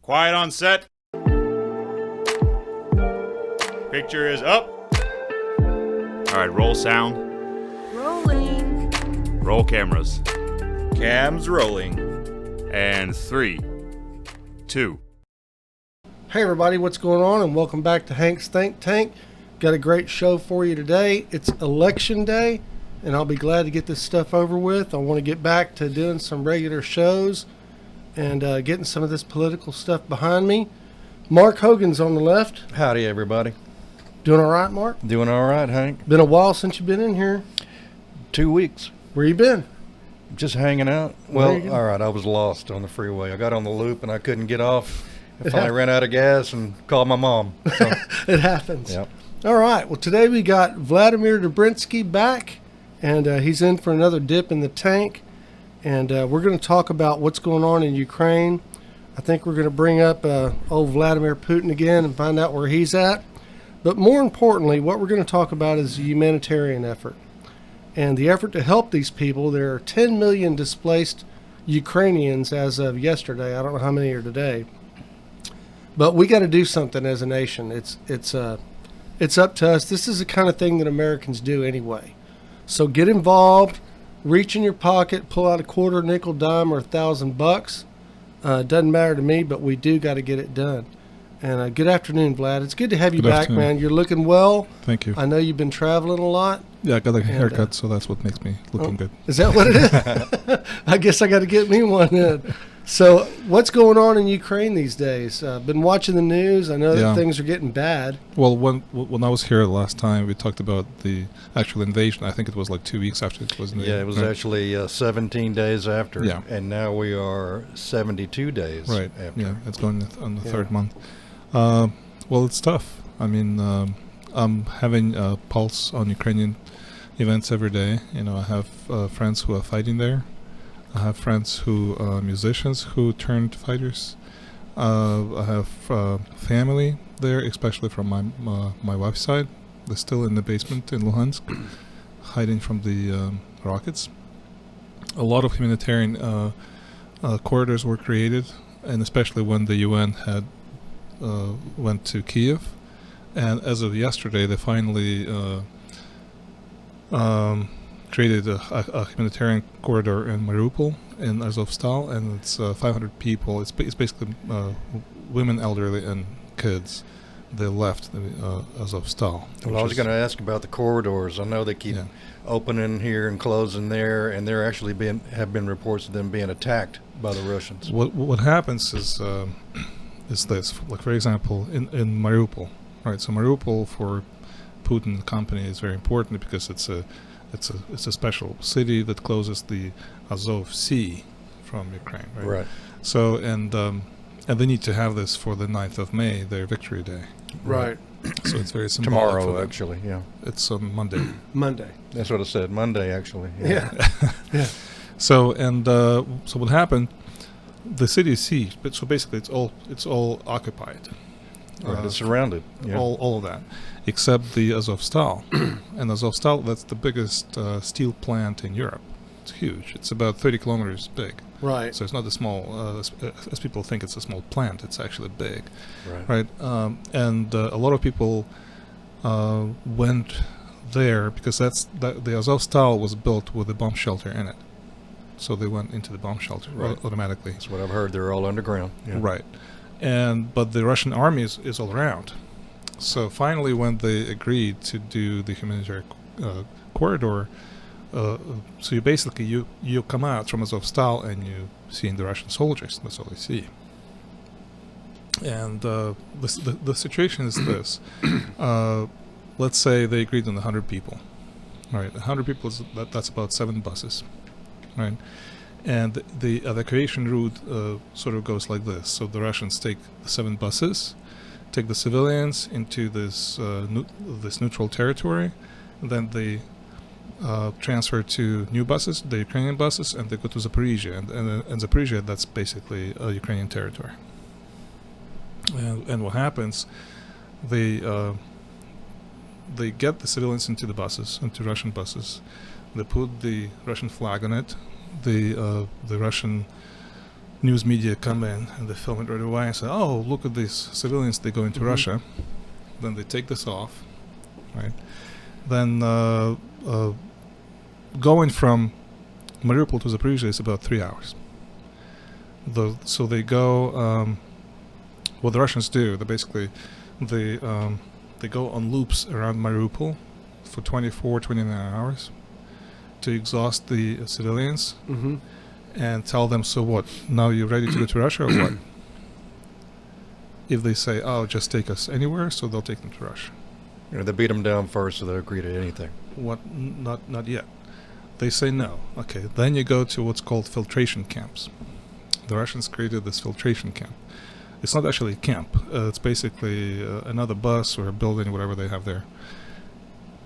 Quiet on set. Picture is up. All right, roll sound. Rolling. Roll cameras. Cams rolling. And 3, 2. Hey everybody, what's going on? And welcome back to Hank's Think Tank. Got a great show for you today. It's election day, and I'll be glad to get this stuff over with. I want to get back to doing some regular shows and getting some of this political stuff behind me. Mark Hogan's on the left. Howdy, everybody. Doing all right, Mark? Doing all right, Hank. Been a while since you've been in here. 2 weeks. Where you been? Just hanging out. Well, all right, I was lost on the freeway. I got on the loop and I couldn't get off. I finally ran out of gas and called my mom. So. It happens. Yep. All right. Well, today we got Vladimir back, and he's in for another dip in the tank. And we're going to talk about what's going on in Ukraine. I think we're going to bring up old Vladimir Putin again and find out where he's at. But more importantly, what we're going to talk about is the humanitarian effort. And the effort to help these people. There are 10 million displaced Ukrainians as of yesterday. I don't know how many are today. But we got to do something as a nation. It's up to us. This is the kind of thing that Americans do anyway. So get involved, reach in your pocket, pull out a quarter, nickel, dime, or $1,000. Doesn't matter to me, but we do got to get it done. And good afternoon, Vlad. It's good to have you Good back, afternoon. man. You're looking well. Thank you. I know you've been traveling a lot. Yeah, I got a haircut, so that's what makes me looking good. Is that what it is? I guess I got to get me one then. So what's going on in Ukraine these days? Been watching the news. I know that things are getting bad. Well, when I was here last time, we talked about the actual invasion. I think it was like 2 weeks after it was invaded. Yeah, it was actually 17 days after. Yeah. And now we are 72 days after. Yeah, it's going on the third month. Well, it's tough. I mean, I'm having a pulse on Ukrainian events every day. You know, I have friends who are fighting there. I have friends who are musicians who turned fighters. I have family there, especially from my wife's side. They're still in the basement in Luhansk, hiding from the rockets. A lot of humanitarian corridors were created, and especially when the UN had went to Kiev. And as of yesterday, they finally created a humanitarian corridor in Mariupol, in Azovstal, and it's 500 people. It's basically women, elderly, and kids. They left Azovstal. Well, I was going to ask about the corridors. I know they keep opening here and closing there, and there actually have been reports of them being attacked by the Russians. What happens is this. Like, for example, in Mariupol, right? So Mariupol for Putin and company is very important because it's a special city that closes the Azov Sea from Ukraine, right? Right. So and they need to have this for the 9th of May, their Victory Day. Right. So it's very symbolic. Tomorrow, actually, yeah. It's on Monday. Monday. That's what I said. Monday, actually. Yeah. Yeah. So what happened? The city is sieged, but so basically it's all occupied. Right, it's surrounded. Yeah. All of that, except the Azovstal. And Azovstal, that's the biggest steel plant in Europe. It's huge. It's about 30 kilometers big. Right. So it's not a small, as people think it's a small plant. It's actually big. Right. And a lot of people went there because the Azovstal was built with a bomb shelter in it. So they went into the bomb shelter automatically. That's what I've heard. They're all underground. Yeah. Right. But the Russian army is all around. So finally, when they agreed to do the humanitarian corridor, so you basically you come out from Azovstal and you see the Russian soldiers. That's all you see. And the situation is this: let's say they agreed on 100 people. All right, 100 people that's about 7 buses, right? And the evacuation route sort of goes like this. So the Russians take the 7 buses, take the civilians into this neutral territory, and then they transfer to new buses, the Ukrainian buses, and they go to Zaporizhia. And Zaporizhia, that's basically Ukrainian territory. And what happens, they get the civilians into the buses, into Russian buses. They put the Russian flag on it. The Russian news media come in and they film it right away and say, "Oh, look at these civilians! They go into Russia." Then they take this off, right? Then going from Mariupol to Zaporizhzhia is about 3 hours. So they go. What the Russians do, they basically they go on loops around Mariupol for 24, 29 hours to exhaust the civilians. And tell them, so what? Now you're ready to go to Russia or what? If they say, "Oh, just take us anywhere," so they'll take them to Russia. They beat them down first, so they'll agree to anything. What? Not yet. They say no. Okay, then you go to what's called filtration camps. The Russians created this filtration camp. It's not actually a camp. It's basically another bus or a building, whatever they have there.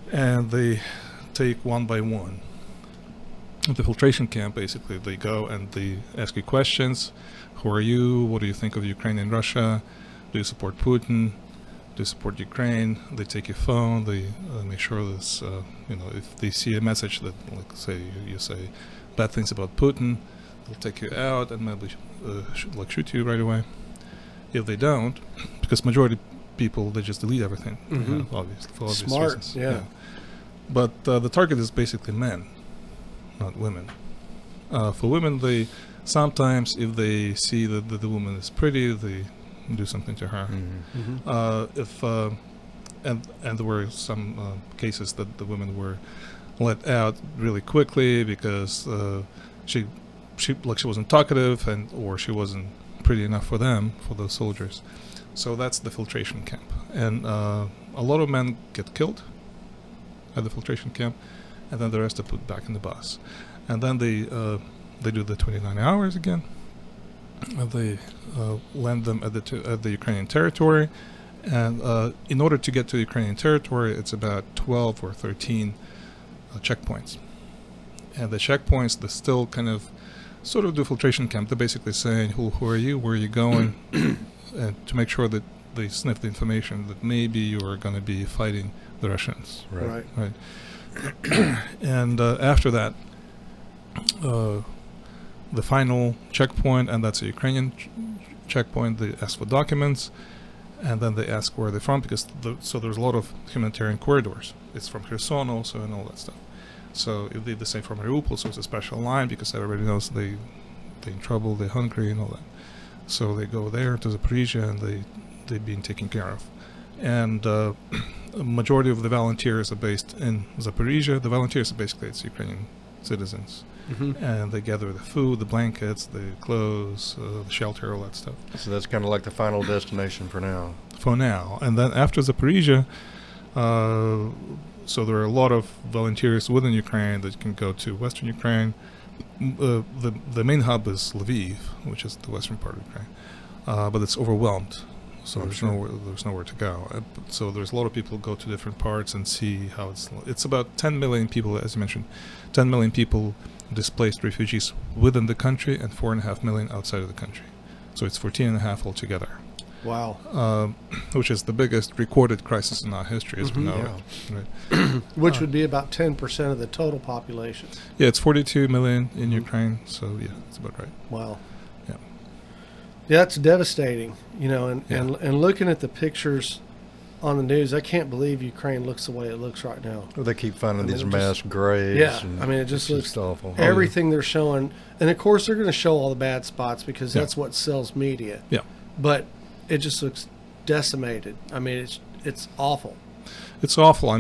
And they take one by one. At the filtration camp, basically, they go and they ask you questions. Who are you? What do you think of Ukraine and Russia? Do you support Putin? Do you support Ukraine? They take your phone. They make sure this, if they see a message that, like, say, you say bad things about Putin, they'll take you out and maybe shoot you right away. If they don't, because majority people, they just delete everything, obviously, for obvious Smart, reasons. yeah. But the target is basically men, not women. For women, they sometimes, if they see that the woman is pretty, they do something to her. And there were some cases that the women were let out really quickly because she wasn't talkative or she wasn't pretty enough for them, for those soldiers. So that's the filtration camp. And a lot of men get killed at the filtration camp, and then the rest are put back in the bus. And then they do the 29 hours again. And they land them at the Ukrainian territory. And in order to get to Ukrainian territory, it's about 12 or 13 checkpoints. And the checkpoints, they still kind of sort of do filtration camp. They're basically saying, who are you, where are you going, and to make sure that they sniff the information that maybe you are going to be fighting the Russians. Right. And after that, the final checkpoint, and that's a Ukrainian checkpoint, they ask for documents, and then they ask where they're from, because so there's a lot of humanitarian corridors. It's from Kherson also and all that stuff. So if they say from Mariupol, so it's a special line because everybody knows they're in trouble, they're hungry and all that. So they go there to Zaporizhzhia and they're being taken care of. And a majority of the volunteers are based in Zaporizhzhia. The volunteers are basically, it's Ukrainian citizens. And they gather the food, the blankets, the clothes, the shelter, all that stuff. So that's kind of like the final destination for now. For now. And then after Zaporizhzhia, so there are a lot of volunteers within Ukraine that can go to Western Ukraine. The main hub is Lviv, which is the western part of Ukraine, but it's overwhelmed. So there's nowhere to go. So there's a lot of people who go to different parts and see how it's about 10 million people, as you mentioned, 10 million people displaced refugees within the country and 4.5 million outside of the country. So it's 14.5 altogether. Wow. Which is the biggest recorded crisis in our history, as we know it. Right. Which would be about 10% of the total population. Yeah, it's 42 million in Ukraine, so yeah, that's about right. Wow. Yeah. Yeah, that's devastating, and looking at the pictures on the news, I can't believe Ukraine looks the way it looks right now. Well, they keep finding these mass graves. Yeah, it just looks awful. Everything they're showing, and of course they're going to show all the bad spots because that's what sells media. Yeah. But it just looks decimated. It's awful. It's awful.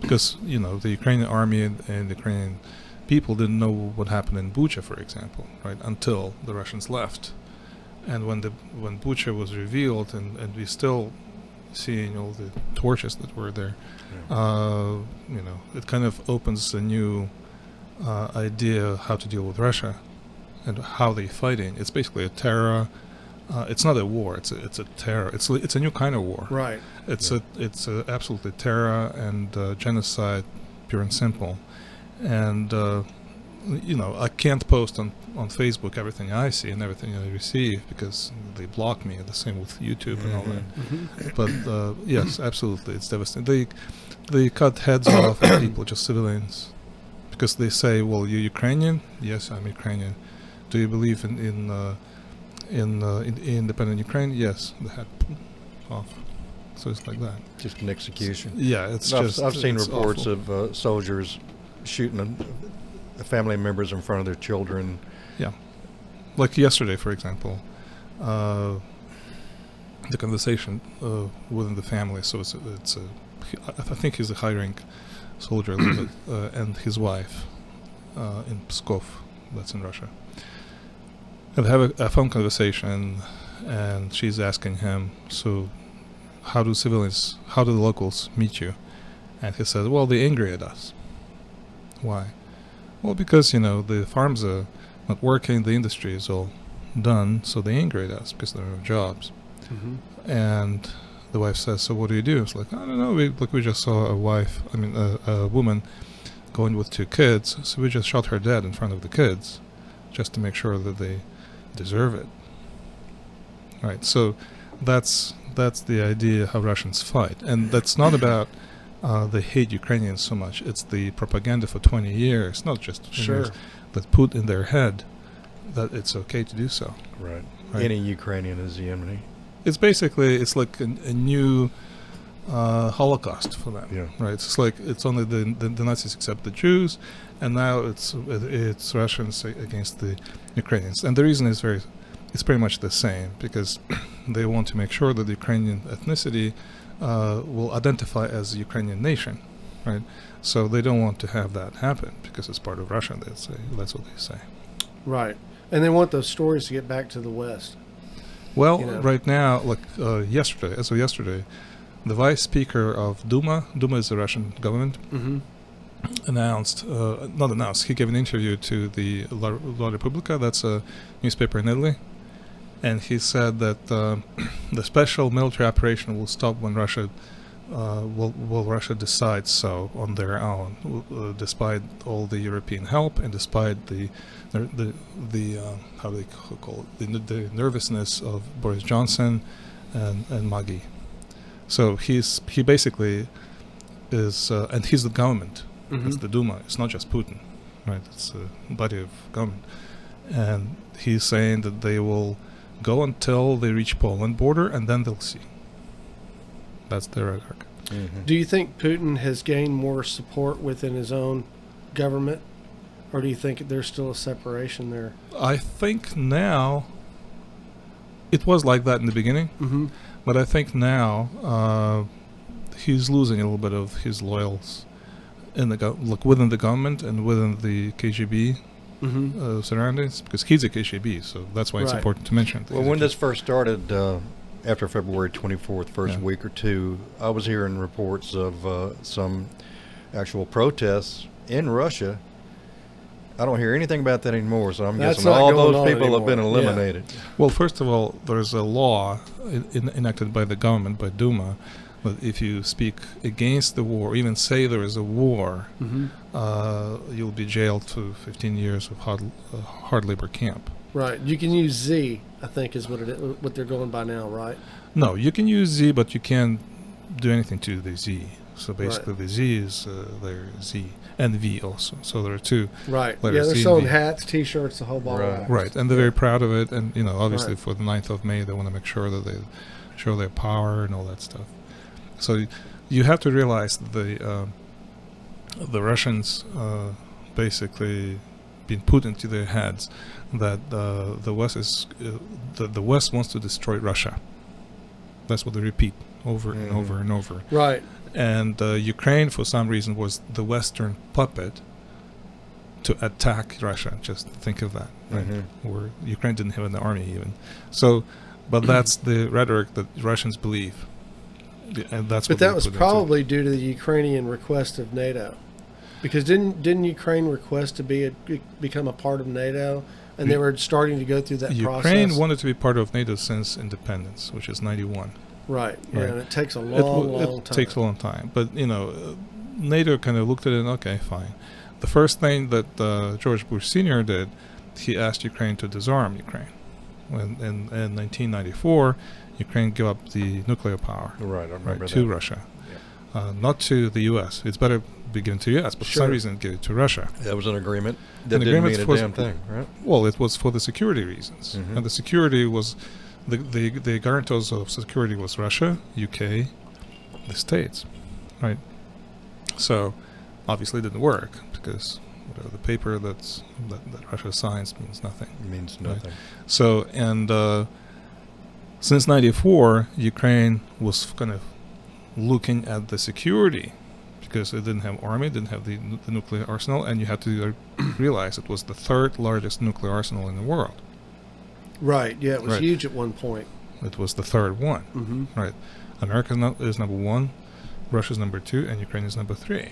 Because the Ukrainian army and the Ukrainian people didn't know what happened in Bucha, for example, right, until the Russians left. And when Bucha was revealed, and we still seeing all the torches that were there, it kind of opens a new idea how to deal with Russia and how they're fighting. It's basically a terror. It's not a war. It's a terror. It's a new kind of war. Right. It's absolutely terror and genocide, pure and simple. And I can't post on Facebook everything I see and everything I receive because they block me. The same with YouTube and all that. But yes, absolutely, it's devastating. They cut heads off of people, just civilians, because they say, "Well, you're Ukrainian?" Yes, I'm Ukrainian. Do you believe in independent Ukraine? Yes, the head off. So it's like that. Just an execution. Yeah, it's I've seen it's reports awful. of soldiers shooting family members in front of their children. Yeah, like yesterday, for example, the conversation within the family. So I think he's a high-rank soldier, a little bit, and his wife in Pskov, that's in Russia. And they have a phone conversation, and she's asking him, so how do the locals meet you? And he says, well, they're angry at us. Why? Well, because, the farms are not working, the industry is all done, so they're angry at us because there are no jobs. Mm-hmm. And the wife says, so what do you do? It's like, I don't know, we just saw a woman going with 2 kids, so we just shot her dead in front of the kids just to make sure that they deserve it. Right, so that's the idea how Russians fight. And that's not about they hate Ukrainians so much. It's the propaganda for 20 years, not just 20 years, that put in their head that it's okay to do so. Right. Right. Any Ukrainian is the enemy. It's like a new Holocaust for them. Yeah. Right. It's like it's only the Nazis accept the Jews, and now it's Russians against the Ukrainians. And the reason is it's pretty much the same, because they want to make sure that the Ukrainian ethnicity will identify as a Ukrainian nation, right? So they don't want to have that happen because it's part of Russia. That's what they say. Right. And they want those stories to get back to the West. Well, right now, as of yesterday, the vice speaker of Duma is the Russian government, Mm-hmm. he gave an interview to the La Repubblica, that's a newspaper in Italy, and he said that the special military operation will stop when Russia Russia decides so on their own, despite all the European help and despite the how do they call it, the nervousness of Boris Johnson and Maggie. So he basically is, and he's the government. Mm-hmm. It's the Duma. It's not just Putin, right? It's a body of government, and he's saying that they will go until they reach Poland border, and then they'll see. That's their rhetoric. Mm-hmm. Do you think Putin has gained more support within his own government, or do you think there's still a separation there? I think now, it was like that in the beginning, Mm-hmm. but I think now he's losing a little bit of his loyals in the within the government and within the KGB Mm-hmm. surroundings, because he's a KGB, so that's why it's Right. important to mention. Well, when this first started, after February 24th, first Yeah. week or two, I was hearing reports of some actual protests in Russia. I don't hear anything about that anymore, so I'm That's guessing not all going those on people have been anymore. Yeah. eliminated. Well, first of all, there's a law enacted by the government, by Duma, that if you speak against the war, even say there is a war, Mm-hmm. you'll be jailed to 15 years of hard labor camp. Right. You can use Z, I think, is what they're going by now, right? No, you can use Z, but you can't do anything to the Z. So basically, the Z is their Z and V also. So there are two. Right. Letter Yeah, they're Z and selling V. hats, T-shirts, the whole ball. Right. of wax. Right, and they're very proud of it. And obviously Right. for the 9th of May, they want to make sure that they show their power and all that stuff. So you have to realize that the Russians basically been put into their heads that the West wants to destroy Russia. That's what they repeat over and over and over. Right. And Ukraine, for some reason, was the Western puppet to attack Russia. Just think of that, right? Mm-hmm. Where Ukraine didn't have an army even. So, but that's the rhetoric that Russians believe, and that's. But what they that was put into- probably due to the Ukrainian request of NATO, because didn't Ukraine request to become a part of NATO, and they were starting to go through that Ukraine process. wanted to be part of NATO since independence, which is 91. Right. Yeah, Right. and it takes a long It time. takes a long time, but NATO kind of looked at it and okay, fine. The first thing that George Bush Sr. did, he asked Ukraine to disarm Ukraine. When in 1994, Ukraine gave up the nuclear power Right, I remember to that. Russia. not to the U.S. It's better be given to the U.S., but for Sure. some reason give it to Russia. That was an agreement. That An didn't agreement mean a was- damn thing, right? Well, it was for the security reasons, Mhm. and the security was the guarantors of security was Russia, UK, the States, right? So obviously it didn't work because the paper that Russia signs means nothing. It means nothing. So and since '94, Ukraine was kind of looking at the security because it didn't have army, didn't have the nuclear arsenal, and you had to realize it was the third largest nuclear arsenal in the world. Right. Yeah, it was Right. huge at one point. It was the third one. Mm-hmm. Right. America is number one, Russia's number two, and Ukraine is number three.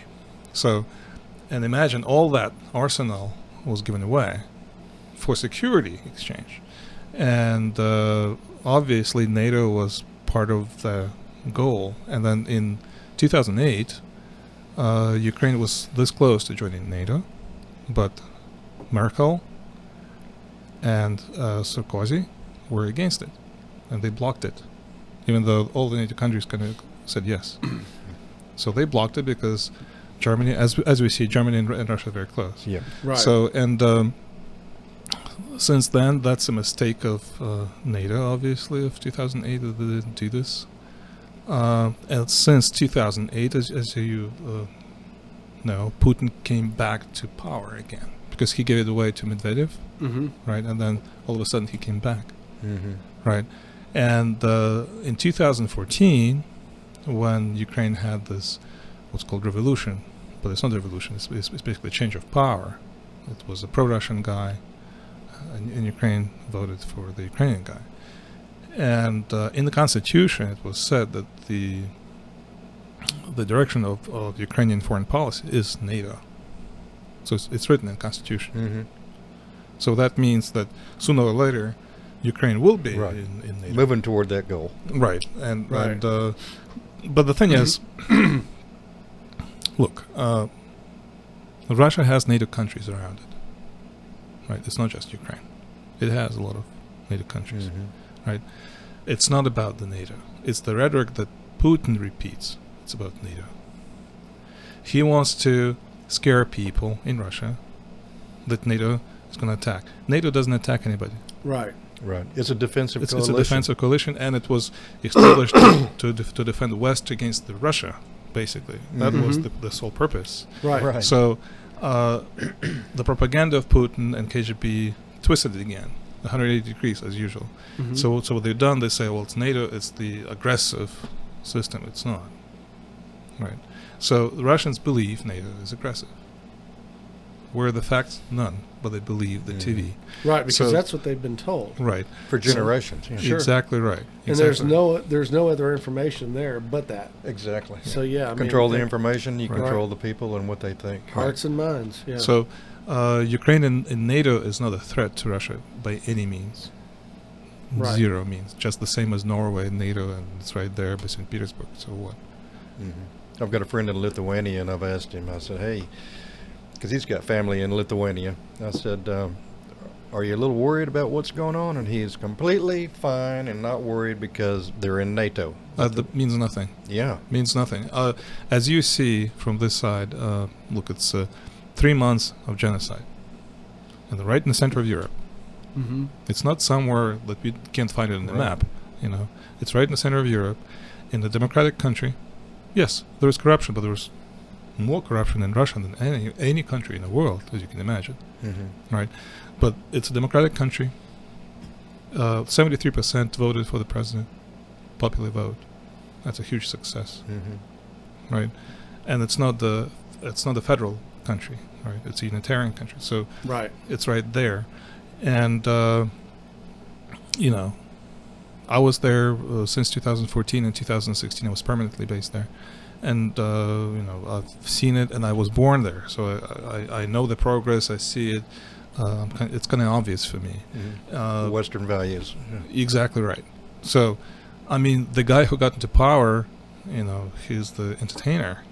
So, and imagine all that arsenal was given away for security exchange. And obviously NATO was part of the goal. And then in 2008, Ukraine was this close to joining NATO, but Merkel and Sarkozy were against it, and they blocked it, even though all the NATO countries kind of said yes. So they blocked it because Germany, as we see, Germany and Russia are very close. Yeah. Right. So, and since then, that's a mistake of NATO, obviously, of 2008, that they didn't do this. And since 2008, as you know, Putin came back to power again because he gave it away to Medvedev, Mm-hmm. right? And then all of a sudden he came back, Mm-hmm. right? And in 2014, when Ukraine had this what's called revolution, but it's not a revolution, it's basically a change of power. It was a pro-Russian guy, and Ukraine voted for the Ukrainian guy. And in the constitution, it was said that the direction of Ukrainian foreign policy is NATO. So it's written in the constitution. Mm-hmm. So that means that sooner or later, Ukraine will be Right. in NATO. Moving toward that goal. Right. And Right. but the thing is, look, Russia has NATO countries around it. Right. It's not just Ukraine. It has a lot of NATO countries. Mm-hmm. It's not about the NATO. It's the rhetoric that Putin repeats. It's about NATO. He wants to scare people in Russia that NATO is going to attack. NATO doesn't attack anybody. Right. Right. It's a defensive It's coalition. a defensive coalition, and it was established to defend the West against the Russia, basically. That was Mhm. the sole purpose. Right. Right. So the propaganda of Putin and KGB twisted it again, 180 degrees as usual. Mhm. So what they've done, they say, well, it's NATO, it's the aggressive system. It's not. Right. So the Russians believe NATO is aggressive. Where are the facts? None. But they believe the TV. Right, because So- that's what they've been told. Right. For generations. Yeah. Sure. Exactly right. And there's no other information there but that. Exactly. So yeah, I mean, Control the they- information, you Right. control the people and what they think. hearts and minds. Yeah. So Ukraine in NATO is not a threat to Russia by any means. Right. Zero means. Just the same as Norway and NATO, and it's right there by St. Petersburg. So what? Mm-hmm. I've got a friend in Lithuania, and I've asked him, I said, hey, because he's got family in Lithuania, I said, are you a little worried about what's going on? And he's completely fine and not worried because they're in NATO. That means nothing. Yeah. Means nothing. As you see from this side, look, it's 3 months of genocide, and right in the center of Europe. Mm-hmm. It's not somewhere that we can't find it on the Right. map. You know, it's right in the center of Europe, in a democratic country. Yes, there is corruption, but there was more corruption in Russia than any country in the world, as you can imagine. Mm-hmm. Right? But it's a democratic country. 73% voted for the president. Popular vote. That's a huge success, Mm-hmm. right? And it's not the federal country, right? It's a unitarian country. So Right. it's right there. And you know, I was there since 2014 and 2016. I was permanently based there, and you know, I've seen it, and I was born there, so I know the progress. I see it. It's kind of obvious for me. Mm-hmm. Western values. Yeah. Exactly right. So, I mean, the guy who got into power, you know, he's the entertainer.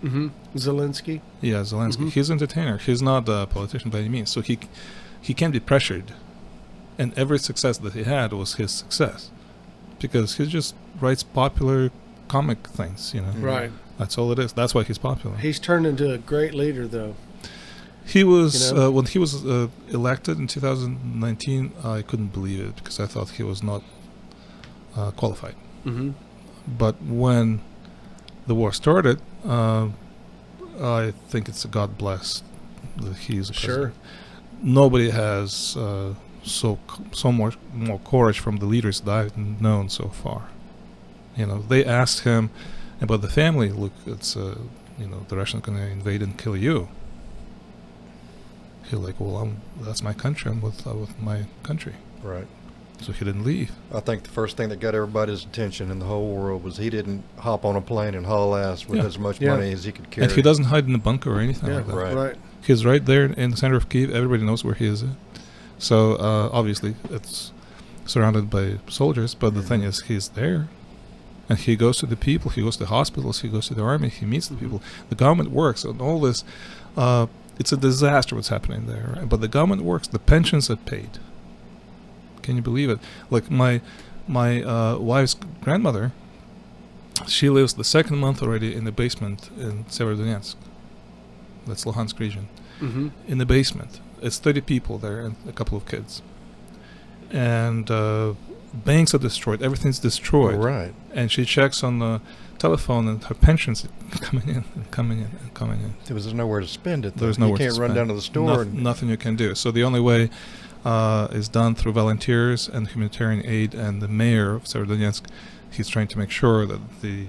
Mm-hmm. Zelensky. Yeah, Zelensky. Mhm. He's an entertainer. He's not a politician by any means. So he can be pressured, and every success that he had was his success, because he just writes popular comic things, you know. Mhm. Right. That's all it is. That's why he's popular. He's turned into a great leader, though. He was You know? when he was elected in 2019. I couldn't believe it because I thought he was not qualified. Mm-hmm. But when the war started, I think it's a God blessed that he's a president. Nobody has so more courage from the leaders that I've known so far. You know, they asked him about the family. Look, it's the Russians going to invade and kill you. He's like, well, that's my country. I'm with my country. Right. So he didn't leave. I think the first thing that got everybody's attention in the whole world was he didn't hop on a plane and haul ass with as much money as he could carry. And he doesn't hide in a bunker or anything like that. Right. He's right there in the center of Kyiv. Everybody knows where he is at. So obviously it's surrounded by soldiers, but the thing is he's there. And he goes to the people, he goes to the hospitals, he goes to the army, he meets the people. The government works, and all this, it's a disaster what's happening there. Right? But the government works, the pensions are paid. Can you believe it? Like my wife's grandmother, she lives the second month already in the basement in Severodonetsk. That's Luhansk region. Mm-hmm. In the basement. It's 30 people there and a couple of kids. And banks are destroyed. Everything's destroyed. Right. And she checks on the telephone and her pensions are coming in and coming in and coming in. There's nowhere to spend it. There's you nowhere can't to run spend. down to the store. Nothing you can do. So the only way is done through volunteers and humanitarian aid. And the mayor of Severodonetsk, he's trying to make sure that the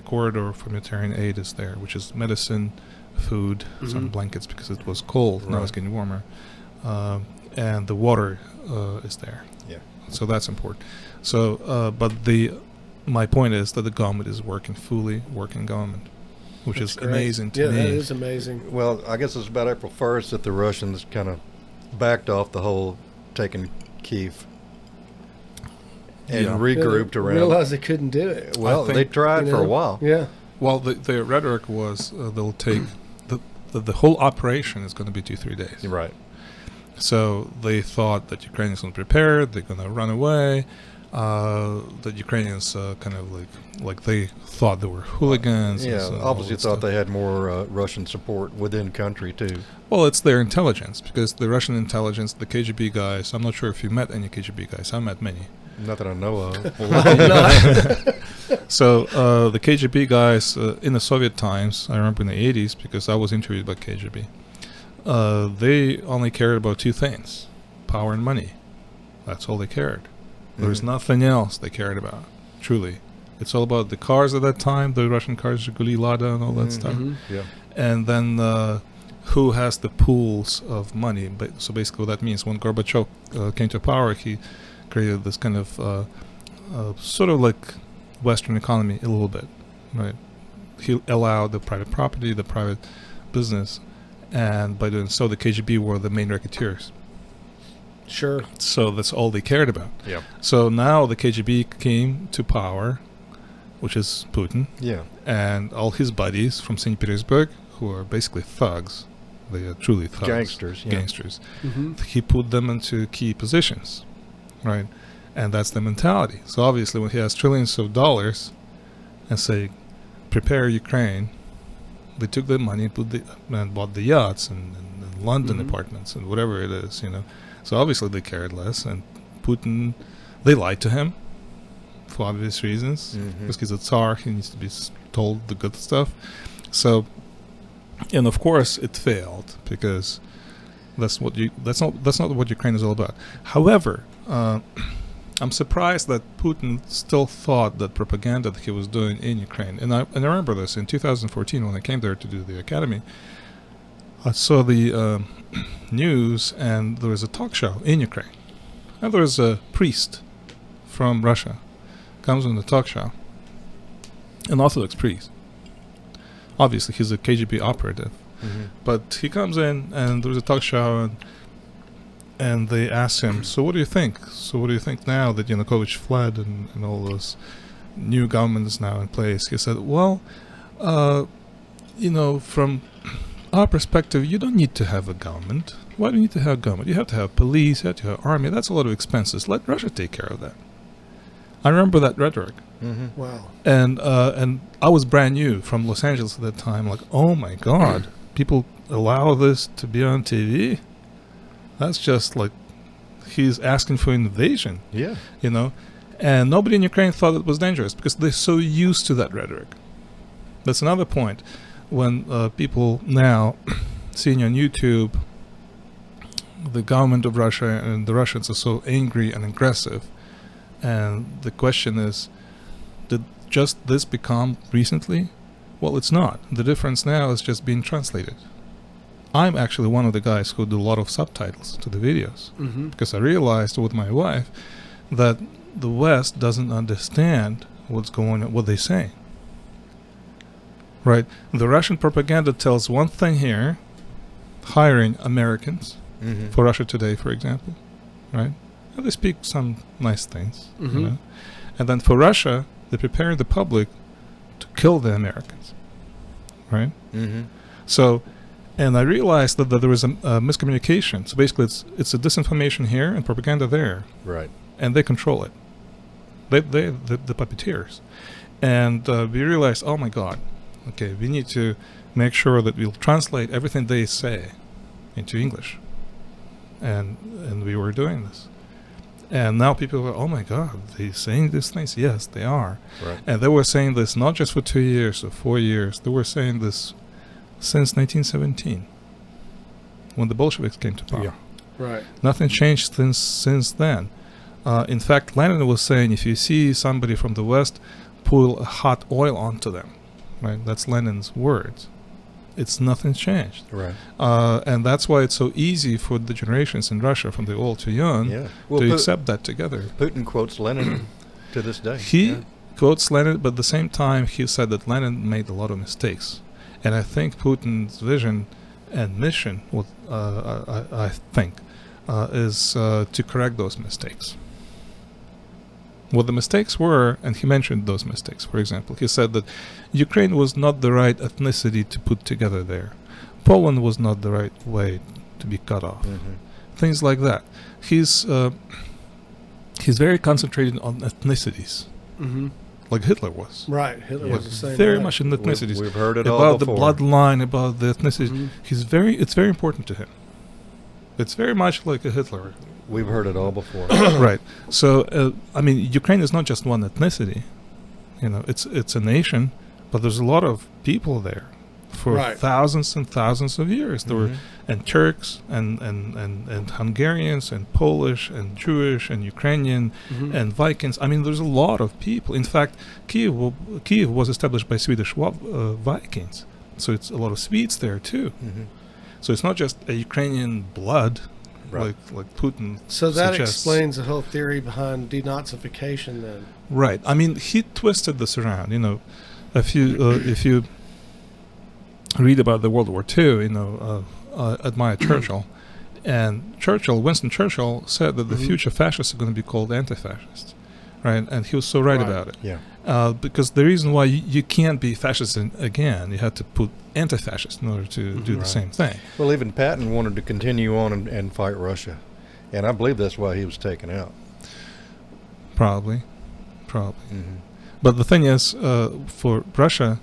corridor for humanitarian aid is there, which is medicine, food, some blankets because it was cold. Now it's getting warmer, and the water is there. Yeah. So that's important. So, but my point is that the government is fully working government, which That's is great. amazing to Yeah, me. that is amazing. Well, I guess it's about April 1st that the Russians kind of backed off the whole taking Kyiv and regrouped around. Realized they couldn't do it. Well, they tried for a while. Yeah. Well, the rhetoric was they'll take the whole operation is going to be 2-3 days. Right. So they thought that Ukrainians weren't prepared, they're going to run away, that Ukrainians kind of like they thought they were hooligans. Yeah, and obviously all that thought stuff. they had more Russian support within country, too. Well, it's their intelligence, because the Russian intelligence, the KGB guys, I'm not sure if you met any KGB guys, I met many. Not that I know of. So the KGB guys in the Soviet times, I remember in the 80s, because I was interviewed by KGB, they only cared about two things, power and money. That's all they cared. There's nothing else they cared about, truly. It's all about the cars at that time, the Russian cars, Zhiguli, Lada, and all that stuff. Yeah. And then who has the pools of money. So basically what that means, when Gorbachev came to power, he created this kind of sort of like Western economy a little bit, right? He allowed the private property, the private business, and by doing so, the KGB were the main racketeers. Sure. So that's all they cared about. Yeah. So now the KGB came to power, which is Putin, Yeah. and all his buddies from St. Petersburg, who are basically thugs. They are truly thugs. Gangsters, yeah. Gangsters. Mm-hmm. He put them into key positions, right? And that's the mentality. So obviously when he has trillions of dollars and say, prepare Ukraine, they took the money and bought the yachts and London apartments and whatever it is, you know. So obviously they cared less, and Putin, they lied to him for obvious reasons. Because he's a Tsar, he needs to be told the good stuff. So, and of course it failed, because that's not what Ukraine is all about. However, I'm surprised that Putin still thought that propaganda that he was doing in Ukraine, and I remember this in 2014 when I came there to do the academy. I saw the news, and there was a talk show in Ukraine, and there was a priest from Russia comes on the talk show, an Orthodox priest. Obviously, he's a KGB operative, but he comes in, and there was a talk show, and they asked him, so what do you think? So what do you think now that Yanukovych fled and all those new government is now in place? He said, well, from our perspective, you don't need to have a government. Why do you need to have government? You have to have police, you have to have army. That's a lot of expenses. Let Russia take care of that. I remember that rhetoric. Mm-hmm. Wow. And I was brand new from Los Angeles at that time. Like, oh my God, people allow this to be on TV? That's just like, he's asking for invasion, Yeah. you know? And nobody in Ukraine thought it was dangerous because they're so used to that rhetoric. That's another point. When people now seeing on YouTube the government of Russia and the Russians are so angry and aggressive, and the question is, did just this become recently? Well, it's not. The difference now is just being translated. I'm actually one of the guys who do a lot of subtitles to the videos, Mm-hmm. because I realized with my wife that the West doesn't understand what's going on, what they're saying. Right? The Russian propaganda tells one thing here, hiring Americans Mm-hmm. for Russia Today, for example, right? And they speak some nice things, Mhm. you know? And then for Russia, they prepare the public to kill the Americans, right? Mm-hmm. So, and I realized that there was a miscommunication. So basically, it's a disinformation here and propaganda there, Right. and they control it. They the puppeteers, and we realized, oh my God, okay, we need to make sure that we'll translate everything they say into English, and we were doing this, and now people are, oh my God, they're saying these things. Yes, they are, Right. and they were saying this not just for 2 years or 4 years. They were saying this since 1917, when the Bolsheviks came to power. Yeah. Right. Nothing changed since then. In fact, Lenin was saying, if you see somebody from the West, pour hot oil onto them. Right? That's Lenin's words. It's nothing changed. Right. And that's why it's so easy for the generations in Russia, from the old to young, Yeah. Well, to accept that together. Putin quotes Lenin to this day. He Yeah. quotes Lenin, but at the same time, he said that Lenin made a lot of mistakes. And I think Putin's vision and mission, I think, is to correct those mistakes. What the mistakes were, and he mentioned those mistakes, for example. He said that Ukraine was not the right ethnicity to put together there. Poland was not the right way to be cut off. Mm-hmm. Things like that. He's very concentrated on ethnicities, Mm-hmm. like Hitler was. Right. Hitler Yeah. was the same. Very way. much in ethnicities. We've heard it all About the before. bloodline, about the ethnicities. Mhm. It's very important to him. It's very much like a Hitler. We've heard it all before. Right. So, I mean, Ukraine is not just one ethnicity. You know, it's a nation, but there's a lot of people there for Right. thousands and thousands of years. There were Mhm. and Turks and Hungarians and Polish and Jewish and Ukrainian Mhm. and Vikings. I mean, there's a lot of people. In fact, Kiev was established by Swedish Vikings, so it's a lot of Swedes there too. Mhm. So it's not just a Ukrainian blood, Right. like Putin. So that suggests. explains the whole theory behind denazification then. Right. I mean, he twisted this around. You know, if you read about the World War II, you know, admire Churchill, and Winston Churchill said that the Mhm. future fascists are going to be called anti-fascists, right? And he was so right Right. about it. Yeah. Because the reason why you can't be fascist again, you had to put anti-fascist in order to do the Right. same thing. Well, even Patton wanted to continue on and fight Russia, and I believe that's why he was taken out. Probably. Mm-hmm. But the thing is, for Russia,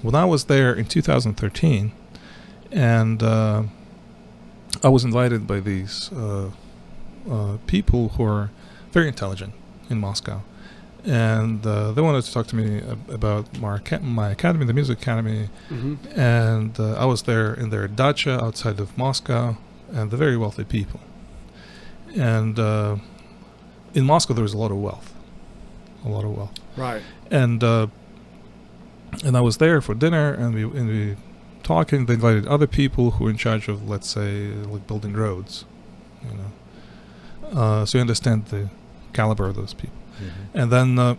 when I was there in 2013, and I was invited by these people who are very intelligent in Moscow, and they wanted to talk to me about my academy, the music academy, Mm-hmm. and I was there in their dacha outside of Moscow, and they're very wealthy people. And in Moscow, there was a lot of wealth. Right. And I was there for dinner, and we talking. They invited other people who were in charge of, let's say, like building roads, you know. So you understand the caliber of those people. Mm-hmm. And then,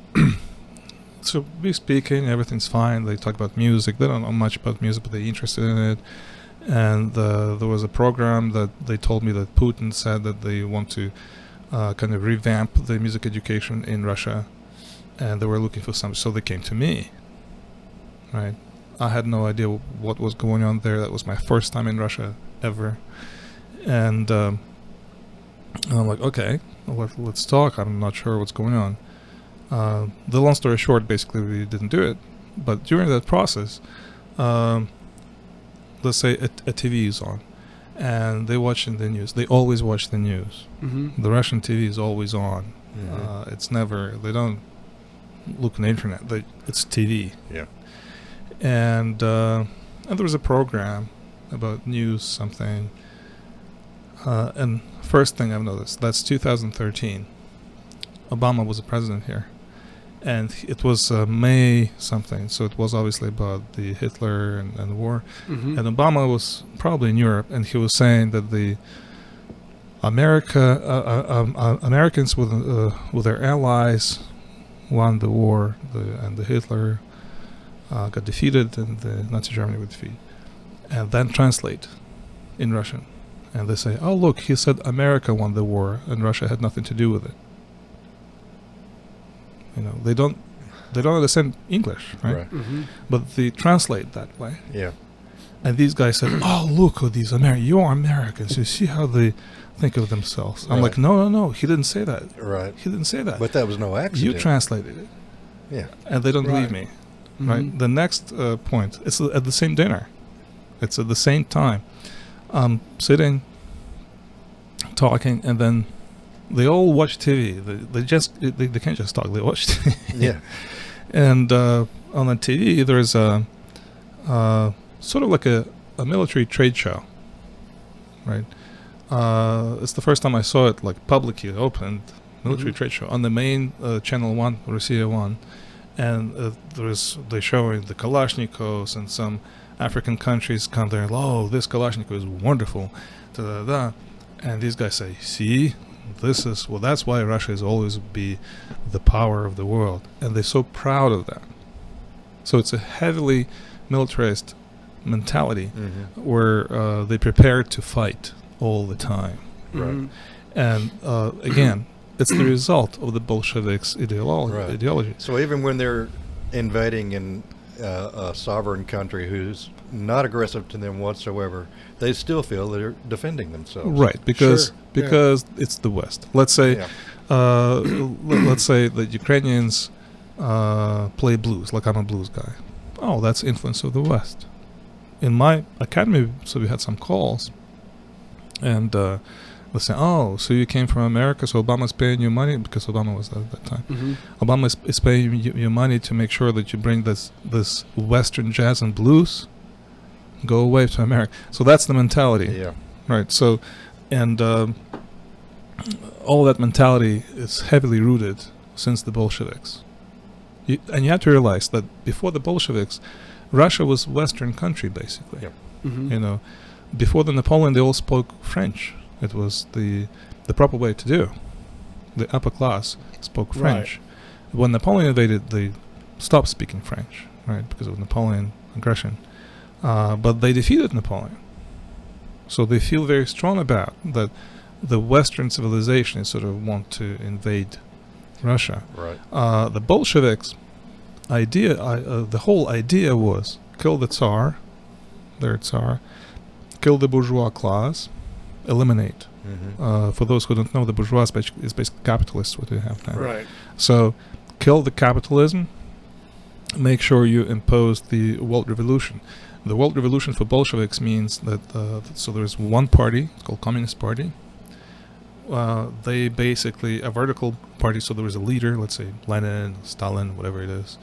so we speaking, everything's fine. They talk about music. They don't know much about music, but they're interested in it. And there was a program that they told me that Putin said that they want to kind of revamp the music education in Russia, and they were looking for some. So they came to me. Right, I had no idea what was going on there. That was my first time in Russia ever, and And I'm like, okay, let's talk. I'm not sure what's going on. The long story short, basically, we didn't do it. But during that process, let's say a TV is on, and they're watching the news. They always watch the news. Mm-hmm. The Russian TV is always on. Mhm. It's never, they don't look on the internet. It's TV. Yeah. And there was a program about news, something. And first thing I've noticed, that's 2013. Obama was the president here. And it was May something, so it was obviously about the Hitler and the war. Mm-hmm. And Obama was probably in Europe, and he was saying that the Americans with their allies won the war, and the Hitler got defeated, and the Nazi Germany was defeated. And then translate in Russian, and they say, "Oh, look, he said America won the war, and Russia had nothing to do with it." You know, they don't understand English, right? Mm-hmm. But they translate that way. Yeah. And these guys said, "Oh, look at these you are Americans. You see how they think of themselves." I'm Right. like, no, he didn't say that. Right. He didn't say that. But that was no You accident. translated it, Yeah. and they don't believe Right. me. Right. The next point, it's at the same dinner. It's at the same time. Sitting, talking, and then they all watch TV. They can't just talk. They watch TV. Yeah. And on the TV, there's a sort of like a military trade show, right? It's the first time I saw it like publicly opened, military trade show on the main channel 1, Russia 1, and they're showing the Kalashnikovs, and some African countries come there. Oh, this Kalashnikov is wonderful, da da da, and these guys say, "See, that's why Russia is always be the power of the world," and they're so proud of that. So it's a heavily militarized mentality Mm-hmm. where they prepare to fight all the time. Right. And again, it's the result of the Bolsheviks' Right. ideology. So even when they're invading a sovereign country who's not aggressive to them whatsoever, they still feel they're defending themselves. Right, because Sure, yeah. because it's the West. Let's say Yeah. let's say that Ukrainians play blues, like I'm a blues guy. Oh, that's influence of the West. In my academy, so we had some calls, and they say, "Oh, so you came from America, so Obama's paying you money," because Obama was at that time. Mm-hmm. Obama is paying you money to make sure that you bring this Western jazz and blues go away to America. So that's the mentality. Yeah. Right. So, and all that mentality is heavily rooted since the Bolsheviks. And you have to realize that before the Bolsheviks, Russia was Western country, basically. Yep. Mm-hmm. You know, before the Napoleon, they all spoke French. It was the proper way to do. The upper class spoke French. When Napoleon invaded, they stopped speaking French, right, because of Napoleon aggression. But they defeated Napoleon. So they feel very strong about that the Western civilization sort of want to invade Russia. Right. The Bolsheviks' idea, the whole idea was kill the Tsar, their Tsar, kill the bourgeois class, eliminate. Mm-hmm. For those who don't know, the bourgeois is basically capitalists, what we have now. Right. So kill the capitalism, make sure you impose the world revolution. The world revolution for Bolsheviks means that so there's one party, it's called Communist Party. They basically a vertical party, so there is a leader, let's say Lenin, Stalin, whatever it is,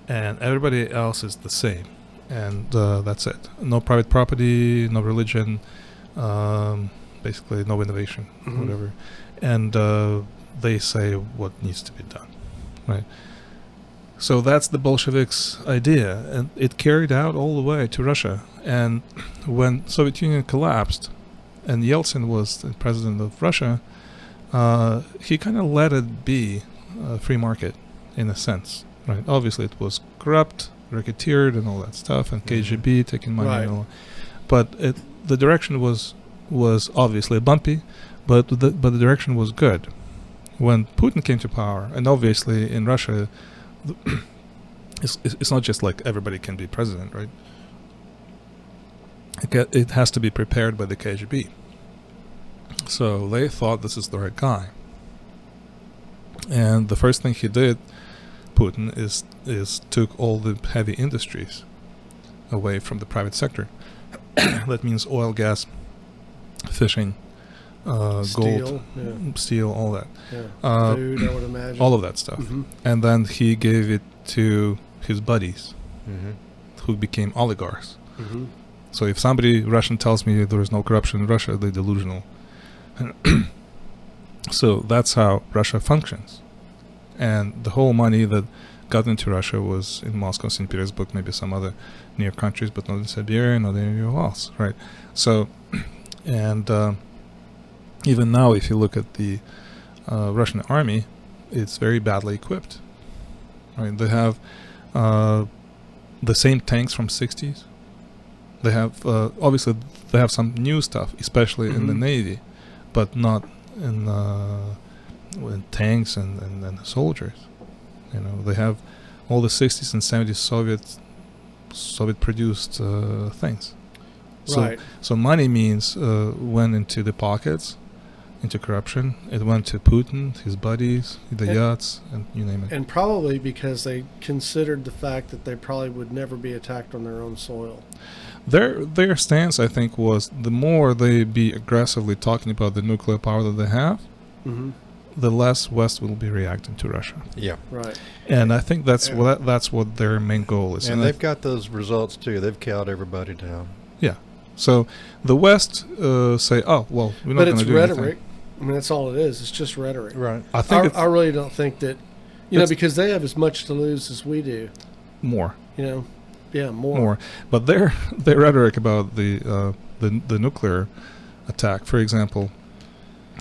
and everybody else is the same, and that's it. No private property, no religion, basically no innovation, Mhm. whatever, and they say what needs to be done, right? So that's the Bolsheviks' idea, and it carried out all the way to Russia. And when Soviet Union collapsed, and Yeltsin was the president of Russia, he kind of let it be a free market, in a sense, right? Obviously, it was corrupt, racketeered, and all that stuff, and KGB taking money Right. and all. But the direction was obviously bumpy, but the direction was good. When Putin came to power, and obviously in Russia, it's not just like everybody can be president, right? It has to be prepared by the KGB. So they thought this is the right guy. And the first thing he did, Putin, is took all the heavy industries away from the private sector. That means oil, gas, fishing, gold, steel, all that. Yeah. Food, I would imagine. All of that stuff. Mm-hmm. And then he gave it to his buddies, Mm-hmm. who became oligarchs. Mm-hmm. So if somebody Russian tells me there is no corruption in Russia, they're delusional. So that's how Russia functions. And the whole money that got into Russia was in Moscow, St. Petersburg, maybe some other near countries, but not in Siberia, not anywhere else, right? So, and even now, if you look at the Russian army, it's very badly equipped. Right? They have the same tanks from 60s. They have obviously they have some new stuff, especially in the Navy, but not in tanks and soldiers. You know, they have all the 60s and 70s Soviet produced things. Right. So money means went into the pockets, into corruption. It went to Putin, his buddies, the yachts, and you name it. And probably because they considered the fact that they probably would never be attacked on their own soil. Their stance, I think, was the more they be aggressively talking about the nuclear power that they have, Mm-hmm. the less West will be reacting to Russia. Yeah. Right. And I think that's what their main goal is. And they've got those results too. They've cowed everybody down. Yeah. So the West say, "Oh, well, we're not But going it's to do rhetoric. anything." I mean, that's all it is. It's just rhetoric. Right. I think I really don't think that, you know, It's- because they have as much to lose as we do. more. You know, yeah, more. But their rhetoric about the nuclear attack, for example,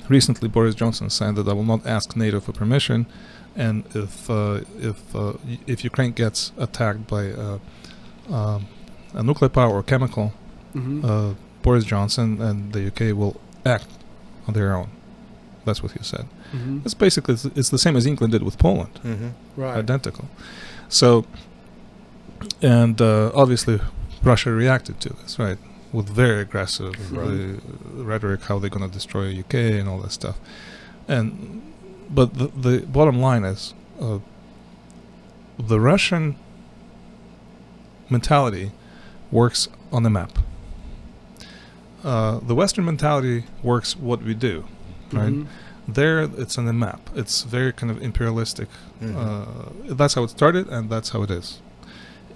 recently Boris Johnson said that I will not ask NATO for permission, and if Ukraine gets attacked by a nuclear power or chemical, Mm-hmm. Boris Johnson and the UK will act on their own. That's what he said. Mm-hmm. It's basically it's the same as England did with Poland. Mm-hmm. Right. Identical. So, and obviously Russia reacted to this, right, with very aggressive rhetoric, how they're going to destroy UK and all that stuff. But the bottom line is the Russian mentality works on the map. The Western mentality works what we do, right? Mm-hmm. There, it's on the map. It's very kind of imperialistic. Mm-hmm. That's how it started, and that's how it is.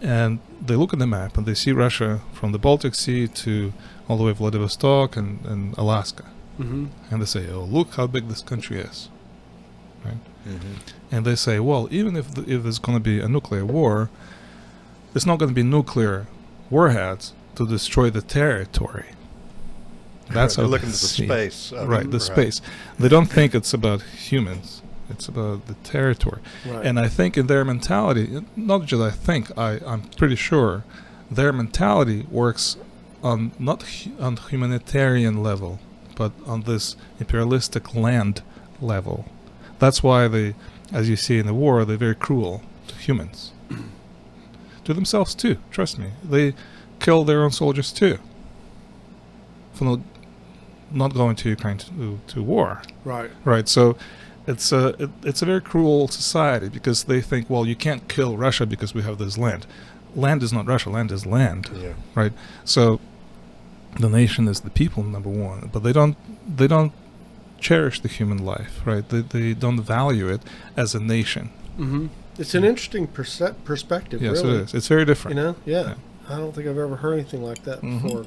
And they look at the map, and they see Russia from the Baltic Sea to all the way Vladivostok and Alaska. Mm-hmm. And they say, oh, look how big this country is. Right? Mm-hmm. And they say, well, even if there's going to be a nuclear war, it's not going to be nuclear warheads to destroy the territory. That's They're how looking they at the see it. space. Right, the space. They don't think it's about humans. It's about the territory. Right. And I think in their mentality, not just I think, I'm pretty sure, their mentality works on not on humanitarian level, but on this imperialistic land level. That's why they, as you see in the war, they're very cruel to humans. To themselves too, trust me. They kill their own soldiers too. For not going to Ukraine to war. Right. Right, so it's a very cruel society because they think, well, you can't kill Russia because we have this land. Land is not Russia, land is land. Yeah. Right? So the nation is the people, number one, but they don't cherish the human life, right? They don't value it as a nation. Mm-hmm. It's an interesting perspective, Yes, really. it is. It's very different. You know? Yeah. Yeah. I don't think I've ever heard anything like that Mhm. before.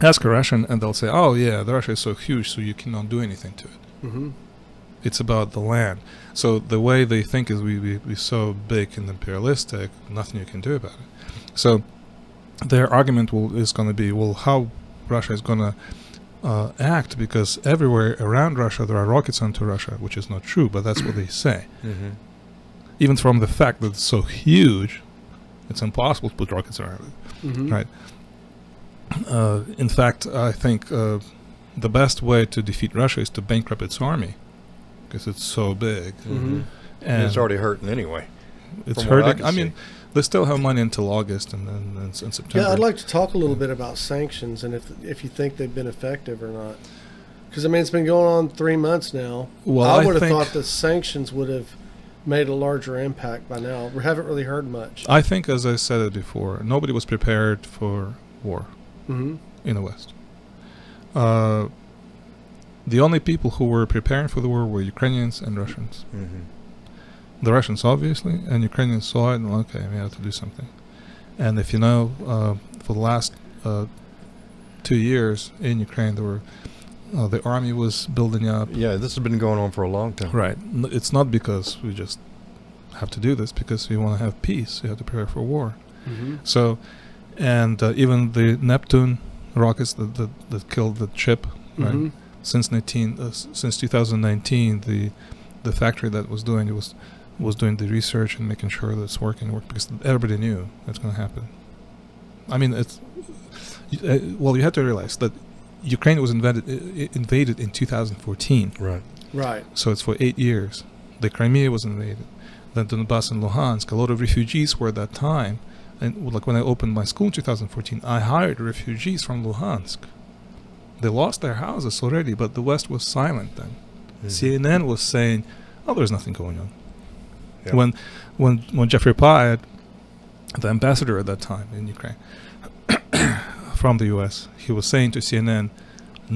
Ask a Russian and they'll say, oh yeah, the Russia is so huge, so you cannot do anything to it. Mm-hmm. It's about the land. So the way they think is we're so big and imperialistic, nothing you can do about it. So their argument is going to be, well, how Russia is going to act, because everywhere around Russia there are rockets onto Russia, which is not true, but that's what they say. Mm-hmm. Even from the fact that it's so huge, it's impossible to put rockets around it, Mm-hmm. right? In fact, I think the best way to defeat Russia is to bankrupt its army, because it's so big. Mm-hmm. And It's already hurting anyway. it's from what I hurting. can I mean, they still have money until August and September. Yeah, I'd like to talk a little bit about sanctions and if you think they've been effective or not. Because, I mean, it's been going on 3 months now. Well, I I would have think- thought the sanctions would have made a larger impact by now. We haven't really heard much. I think, as I said it before, nobody was prepared for war Mm-hmm. in the West. The only people who were preparing for the war were Ukrainians and Russians. Mm-hmm. The Russians, obviously, and Ukrainians saw it and, okay, we have to do something. And if you know, for the last 2 years in Ukraine, there were the army was building up. Yeah, this has been going on for a long time. Right. It's not because we just have to do this, because we want to have peace. We have to prepare for war. Mm-hmm. So, and even the Neptune rockets that killed the ship, right? Mm-hmm. Since 2019, the factory that was doing it was doing the research and making sure that it's working because everybody knew that's going to happen. I mean, it's well, you have to realize that Ukraine was invaded in 2014. Right. Right. So it's for 8 years. The Crimea was invaded. Then Donbass and Luhansk. A lot of refugees were at that time. And like when I opened my school in 2014, I hired refugees from Luhansk. They lost their houses already, but the West was silent then. Mhm. CNN was saying, "Oh, there's nothing going on." Yeah. When Jeffrey Pyatt, the ambassador at that time in Ukraine, from the U.S., he was saying to CNN,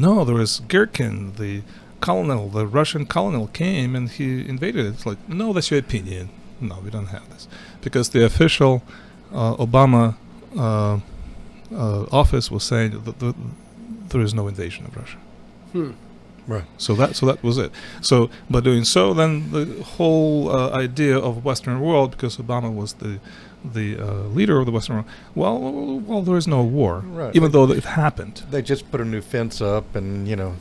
"No, there was Gherkin, the colonel, the Russian colonel came and he invaded it." It's like, no, that's your opinion. No, we don't have this. Because the official Obama office was saying that there is no invasion of Russia. Right. So that was it. So by doing so, then the whole idea of Western world, because Obama was the leader of the Western world, well, there is no war, Right. even though it happened. They just put a new fence up and,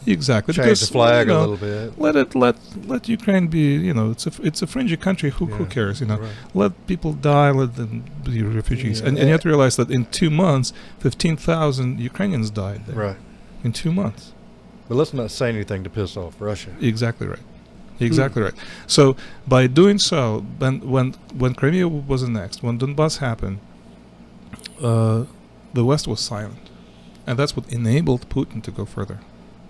Exactly. change because, the flag you know, a little bit. Let Ukraine be, it's a fringy country. Who Yeah. cares, Right. Let people die, let them be refugees. Yeah. And you have to realize that in 2 months, 15,000 Ukrainians died there. Right. In 2 months. But let's not say anything to piss off Russia. Exactly right. Exactly right. So by doing so, when Crimea was annexed, when Donbass happened, the West was silent. And that's what enabled Putin to go further.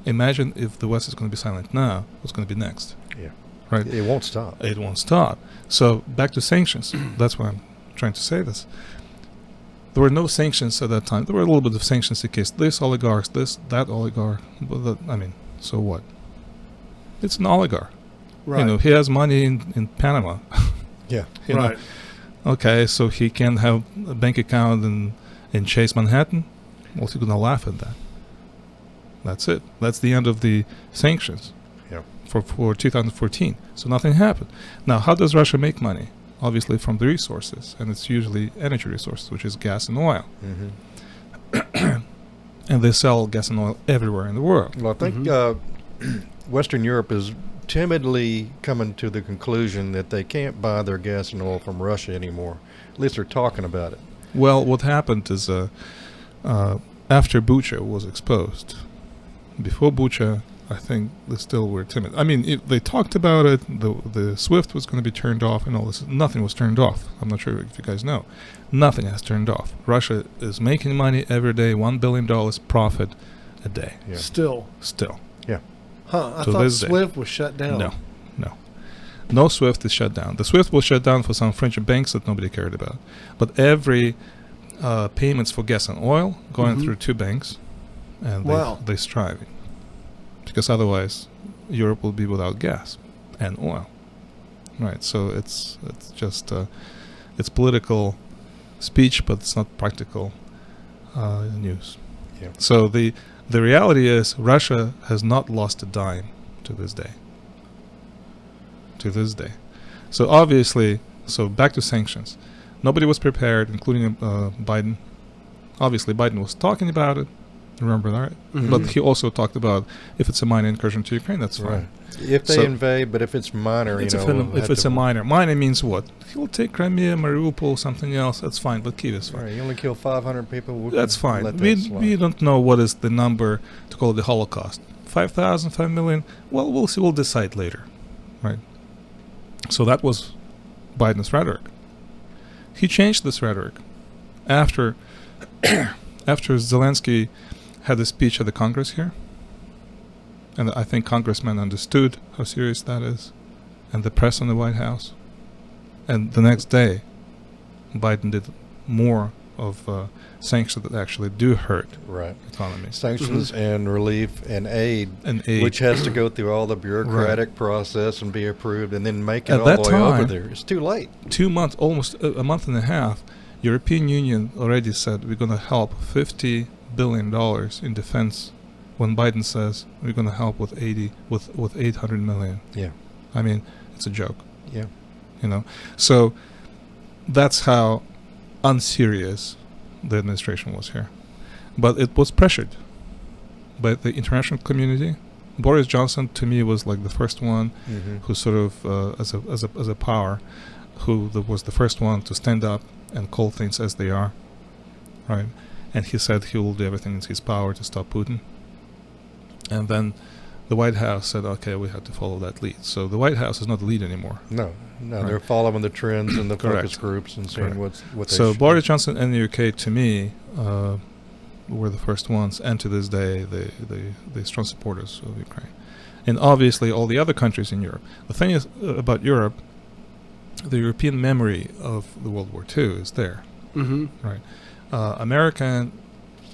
Imagine if the West is going to be silent now, what's going to be next? Yeah. Right? It won't stop. It won't stop. So back to sanctions. That's why I'm trying to say this. There were no sanctions at that time. There were a little bit of sanctions in case this oligarchs, that oligarch. But so what? It's an oligarch. Right. He has money in Panama. Yeah. You know? Right. Okay, so he can have a bank account in Chase Manhattan. Well, he's going to laugh at that. That's it. That's the end of the sanctions. Yeah. For 2014. So nothing happened. Now, how does Russia make money? Obviously from the resources, and it's usually energy resources, which is gas and oil. Mm-hmm. And they sell gas and oil everywhere in the world. Well, I think Western Europe is timidly coming to the conclusion that they can't buy their gas and oil from Russia anymore. At least they're talking about it. Well, what happened is after Bucha was exposed, before Bucha, I think they still were timid. I mean, they talked about it. The SWIFT was going to be turned off and all this. Nothing was turned off. I'm not sure if you guys know. Nothing has turned off. Russia is making money every day, $1 billion profit a day. Yeah. Still. Yeah. Huh. I To thought this day. SWIFT was shut down. No SWIFT is shut down. The SWIFT was shut down for some French banks that nobody cared about. But every payments for gas and oil going Mhm. through 2 banks, and Wow. they're striving. Because otherwise, Europe will be without gas and oil. Right, so it's just it's political speech, but it's not practical news. Yeah. So the reality is Russia has not lost a dime to this day. So obviously, back to sanctions. Nobody was prepared, including Biden. Obviously, Biden was talking about it. Remember that, right? Mhm. But he also talked about if it's a minor incursion to Ukraine, that's fine. Right. If they So- invade, but if it's minor, If we'll it's a minor means what? He'll take Crimea, Mariupol, something else. That's fine, but Kyiv is fine. Right, you only kill 500 people. We That's can fine. let that We slide. don't know what is the number to call it the Holocaust. 5,000, 5 million. Well, we'll see. We'll decide later, right? So that was Biden's rhetoric. He changed this rhetoric after after Zelensky had a speech at the Congress here. And I think congressmen understood how serious that is, and the press in the White House. And the next day, Biden did more of sanctions that actually do hurt Right. economies. Sanctions and relief and aid, And aid. which has to go through all the bureaucratic process and be approved and then make it At all that the way over time- there. It's too late. 2 months, almost a month and a half, European Union already said we're going to help $50 billion in defense, when Biden says we're going to help with 800 million. Yeah. I mean, it's a joke. Yeah. You know, so that's how unserious the administration was here. But it was pressured by the international community. Boris Johnson, to me, was like the first one Mm-hmm. who sort of, as a power, was the first one to stand up and call things as they are, right? And he said he will do everything in his power to stop Putin. And then the White House said, okay, we have to follow that lead. So the White House is not the lead anymore. No, Right. they're following the trends and the Correct. focus groups and seeing Correct. what they So should Boris do. Johnson and the UK, to me, were the first ones, and to this day, the strong supporters of Ukraine. And obviously all the other countries in Europe. The thing is about Europe, the European memory of the World War II is there. Mm-hmm. Right. American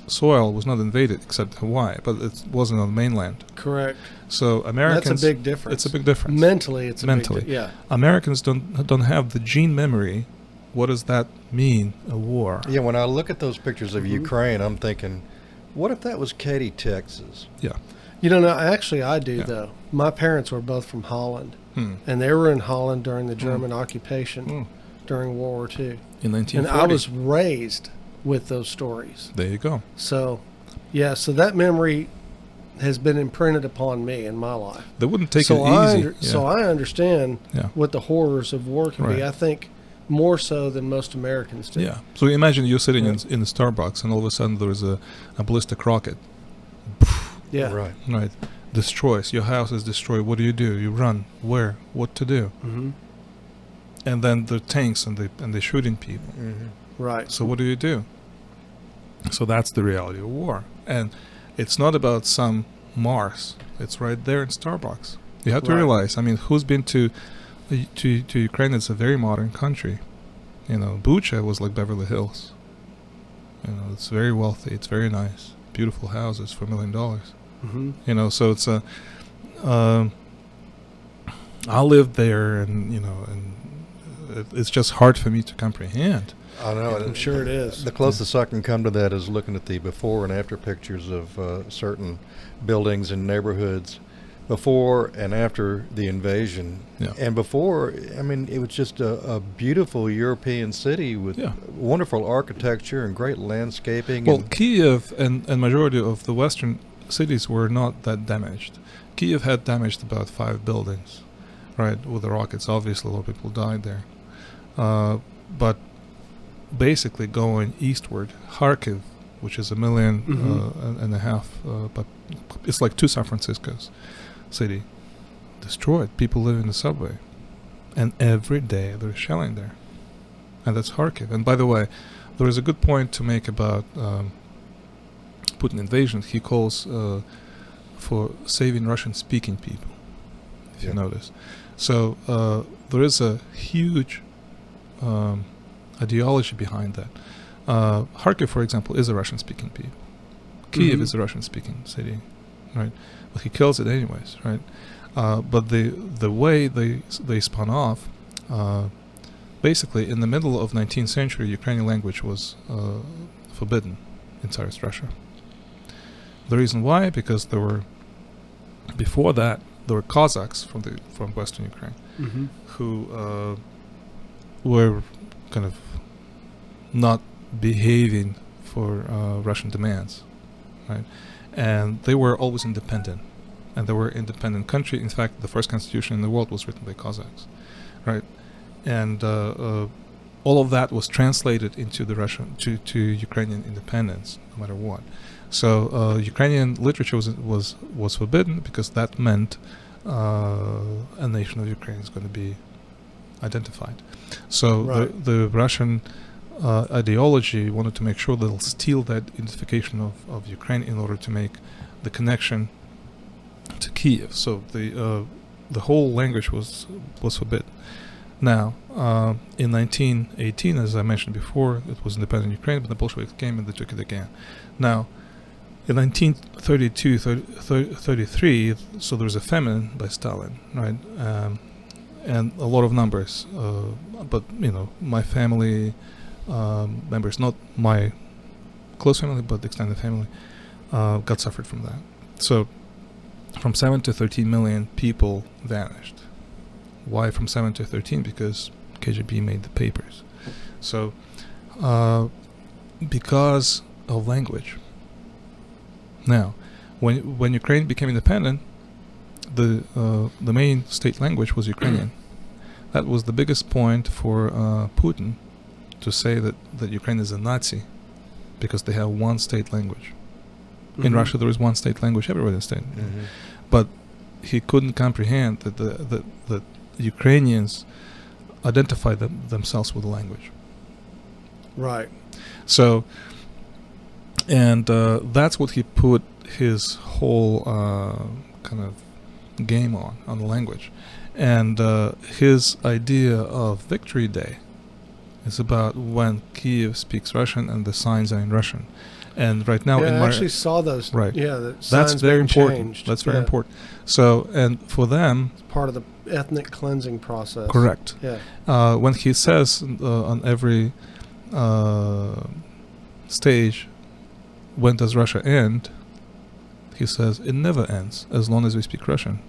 soil was not invaded except Hawaii, but it wasn't on the mainland. Correct. So Americans, That's a big difference. it's a big difference. Mentally, it's a Mentally. big yeah. Americans don't have the gene memory. What does that mean, a war? Yeah, when I look at those pictures of Mhm. Ukraine, I'm thinking, what if that was Katy, Texas? You know, no, actually, I do Yeah. though. My parents were both from Holland, Hmm. and they were in Holland during the German occupation Hmm. during World War II. In And 1940. I was raised with those stories. There you go. So, yeah, so that memory has been imprinted upon me in my life. They wouldn't take so it easy. So I understand Yeah. what the horrors of war can be. Right. I think more so than most Americans do. Yeah. So imagine you're sitting Yeah. in the Starbucks, and all of a sudden there's a ballistic rocket. Yeah. Right. Right. Destroys. Your house is destroyed. What do? You run. Where? What to do? Mm-hmm. And then the tanks and they're shooting people. Mm-hmm. Right. So what do? So that's the reality of war. And it's not about some Mars. It's right there in Starbucks. You have to Right. realize, I mean, who's been to Ukraine? It's a very modern country. You know, Bucha was like Beverly Hills. You know, it's very wealthy. It's very nice. Beautiful houses for $1 million. Mm-hmm. You know, so it's a... I lived there, and, you know, and it's just hard for me to comprehend. I know. I'm sure it is. The closest I can come to that is looking at the before and after pictures of certain buildings and neighborhoods before and after the invasion. Yeah. And before, I mean, it was just a beautiful European city with Yeah. wonderful architecture and great landscaping. Well, and Kiev and majority of the western cities were not that damaged. Kiev had damaged about 5 buildings, right, with the rockets. Obviously, a lot of people died there. But basically going eastward, Kharkiv, which is 1.5 million, but it's like 2 San Franciscos city, destroyed. People live in the subway. And every day there's shelling there. And that's Kharkiv. And by the way, there is a good point to make about Putin invasion. He calls for saving Russian-speaking people, if you Yeah. notice. So there is a huge ideology behind that. Kharkiv, for example, is a Russian-speaking people. Kiev Mhm. is a Russian-speaking city, right? But he kills it anyways, right? But the way they spun off, basically in the middle of 19th century, Ukrainian language was forbidden in Tsarist Russia. The reason why, because there were, before that, there were Cossacks from Western Ukraine Mm-hmm. who were kind of not behaving for Russian demands, right? And they were always independent, and they were an independent country. In fact, the first constitution in the world was written by Cossacks, right? And all of that was translated into the Russian to Ukrainian independence, no matter what. So Ukrainian literature was forbidden because that meant a nation of Ukraine is going to be identified. So Right. the Russian ideology wanted to make sure they'll steal that identification of Ukraine in order to make the connection to Kiev. So the whole language was forbidden. Now, in 1918, as I mentioned before, it was independent Ukraine, but the Bolsheviks came and they took it again. Now, in 1932-33, so there was a famine by Stalin, right? And a lot of numbers, but my family members, not my close family, but the extended family, got suffered from that. So, from 7 to 13 million people vanished. Why from 7 to 13? Because KGB made the papers. So, because of language. Now, when Ukraine became independent, the main state language was Ukrainian. That was the biggest point for Putin to say that Ukraine is a Nazi, because they have one state language. In Russia, there is one state language. Everybody understands. But he couldn't comprehend that Ukrainians identify themselves with the language. Right. So, and that's what he put his whole kind of game on the language. And his idea of Victory Day is about when Kiev speaks Russian and the signs are in Russian. And right now, I actually saw those. Right. Yeah, That's very important. Changed. That's very important. So, and for them, it's part of the ethnic cleansing process. Correct. Yeah. When he says on every stage, when does Russia end? He says it never ends as long as we speak Russian.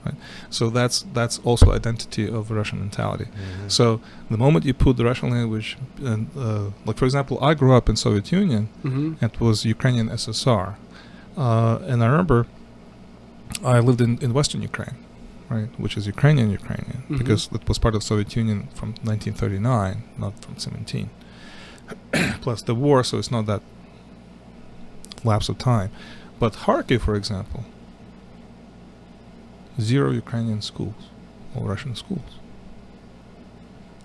Right. So that's also identity of Russian mentality. So the moment you put the Russian language, and like for example, I grew up in Soviet Union. It was Ukrainian SSR, and I remember I lived in Western Ukraine, right, which is Ukrainian, because it was part of Soviet Union from 1939, not from 17. Plus the war, so it's not that lapse of time. But Kharkiv, for example, 0 Ukrainian schools or Russian schools.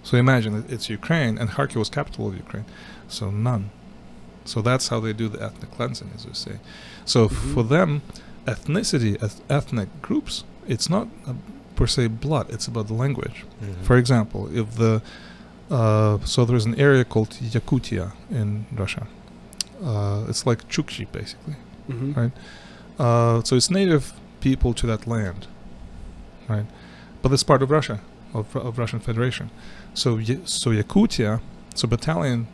So imagine it's Ukraine, and Kharkiv was capital of Ukraine, so none. So that's how they do the ethnic cleansing, as we say. So for them, ethnicity, ethnic groups, it's not per se blood, it's about the language. For example, if so there's an area called Yakutia in Russia. It's like Chukchi, basically, right? So it's native people to that land, right? But it's part of Russia, of Russian Federation. So Yakutia, so battalion,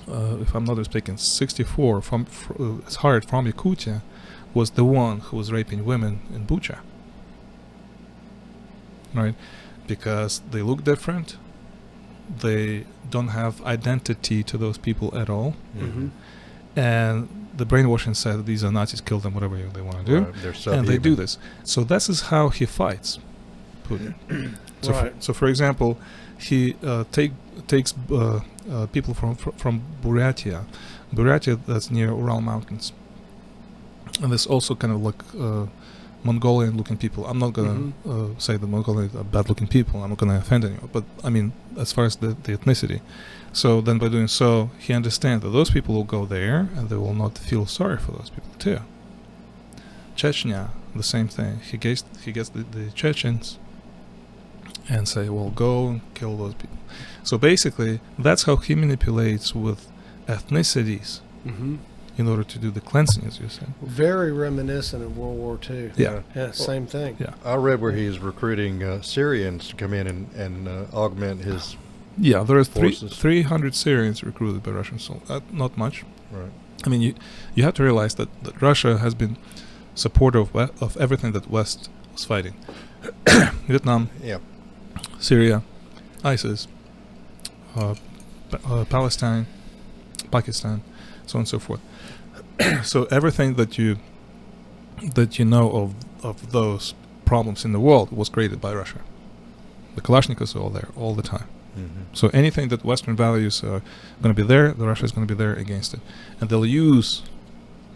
if I'm not mistaken, 64 it's hired from Yakutia, was the one who was raping women in Bucha, right? Because they look different, they don't have identity to those people at all, and the brainwashing said that these are Nazis, kill them, whatever they want to do, and they do this. So this is how he fights Putin. So for example, he takes people from Buryatia. Buryatia, that's near Ural Mountains, and there's also kind of like Mongolian-looking people. I'm not gonna say the Mongolians are bad-looking people. I'm not gonna offend anyone. But I mean, as far as the ethnicity. So then, by doing so, he understands that those people will go there, and they will not feel sorry for those people too. Chechnya, the same thing. He gets the Chechens, and say, well, go and kill those people. So basically, that's how he manipulates with ethnicities. In order to do the cleansing, as you said. Very reminiscent of World War II. Yeah. Yeah, same thing. Yeah. I read where he's recruiting Syrians to come in and augment his. Yeah, there are forces. 300 Syrians recruited by Russian soldiers. Not much. Right. I mean, you have to realize that Russia has been supportive of everything that West was fighting. Vietnam, Syria, ISIS, Palestine, Pakistan, so on and so forth. So everything that you know of those problems in the world was created by Russia. The Kalashnikovs are all there all the time. So anything that Western values are going to be there, the Russia is going to be there against it, and they'll use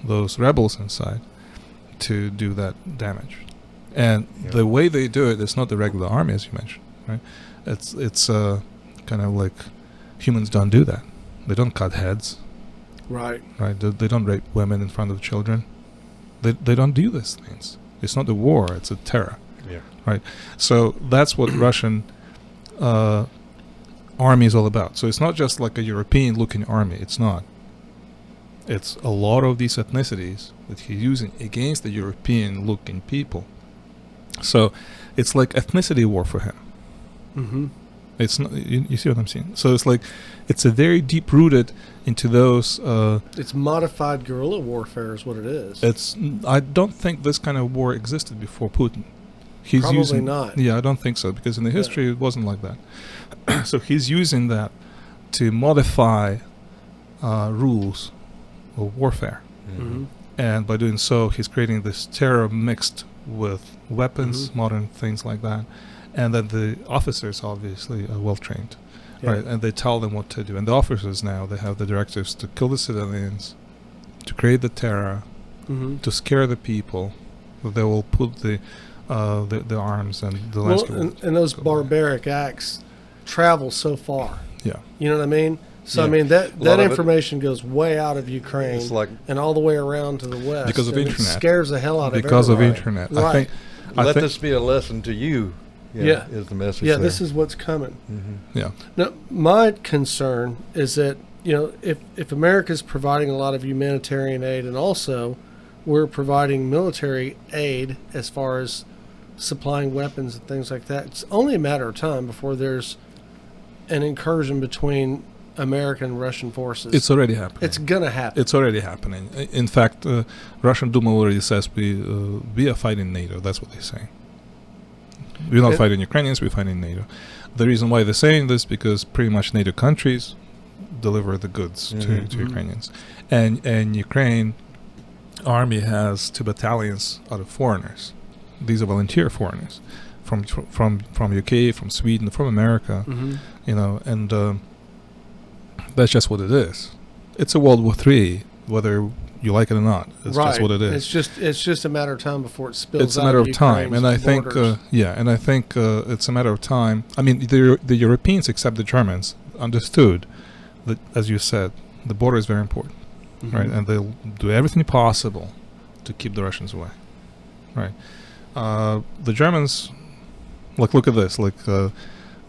those rebels inside to do that damage. And the way they do it is not the regular army, as you mentioned, right? It's kind of like humans don't do that. They don't cut heads. Right. Right. They don't rape women in front of children. They don't do these things. It's not a war, it's a terror. Yeah. Right? So that's what Russian army is all about. So it's not just like a European-looking army. It's not. It's a lot of these ethnicities that he's using against the European-looking people. So it's like ethnicity war for him. Mm-hmm. It's not. You see what I'm saying? So it's like it's a very deep-rooted into those. It's modified guerrilla warfare is what it is. It's. I don't think this kind of war existed before Putin. He's Probably using, not. Yeah, I don't think so, because in the history it wasn't like that. So he's using that to modify rules of warfare. Mm-hmm. And by doing so, he's creating this terror mixed with weapons, modern things like that. And then the officers obviously are well trained, right? And they tell them what to do. And the officers now, they have the directives to kill the civilians, to create the terror, to scare the people. They will put the arms and the landscape. And those barbaric acts travel so far. Yeah. You know what I mean? So, Yeah. I mean, that of it- information goes way out of Ukraine It's like and all the way around to the west. Because of and internet. It scares the hell out of Because of everybody. internet. Right. I let think this be a lesson to you. Yeah. Is the message? Yeah, there. this is what's coming. yeah. Now, my concern is that, you know, if America's providing a lot of humanitarian aid and also we're providing military aid as far as supplying weapons and things like that, it's only a matter of time before there's an incursion between American and Russian forces. It's already happening. It's going to happen. It's already happening. In fact, Russian Duma already says we are fighting NATO. That's what they say. We're not fighting Ukrainians, we're fighting NATO. The reason why they're saying this, because pretty much NATO countries deliver the goods to Ukrainians. And Ukraine army has 2 battalions out of foreigners. These are volunteer foreigners from UK, from Sweden, from America, you know, and that's just what it is. It's a World War III, whether you like it or not. It's just what it is. It's just a matter of time before it spills out. It's a matter of time, and I think, borders. it's a matter of time. I mean, the Europeans, except the Germans, understood that, as you said, the border is very important, right? And they'll do everything possible to keep the Russians away, right? The Germans, like, look at this, like the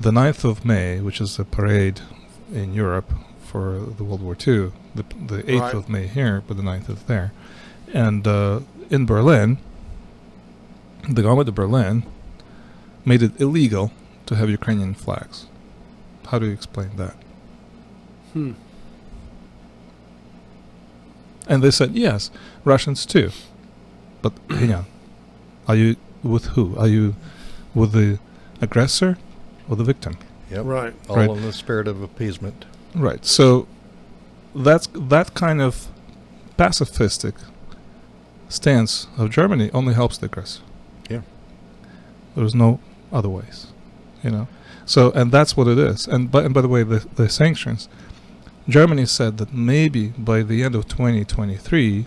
9th of May, which is a parade in Europe for the World War II, the 8th of May here, but the 9th is there. And in Berlin, the government of Berlin made it illegal to have Ukrainian flags. How do you explain that? And they said, yes, Russians too. But hang on. Are you with who? Are you with the aggressor or the victim? Yep. Right. All Right. in the spirit of appeasement. Right. So that kind of pacifistic stance of Germany only helps the aggressor. Yeah. There's no other ways, you know. So, and that's what it is. And by the way, the sanctions, Germany said that maybe by the end of 2023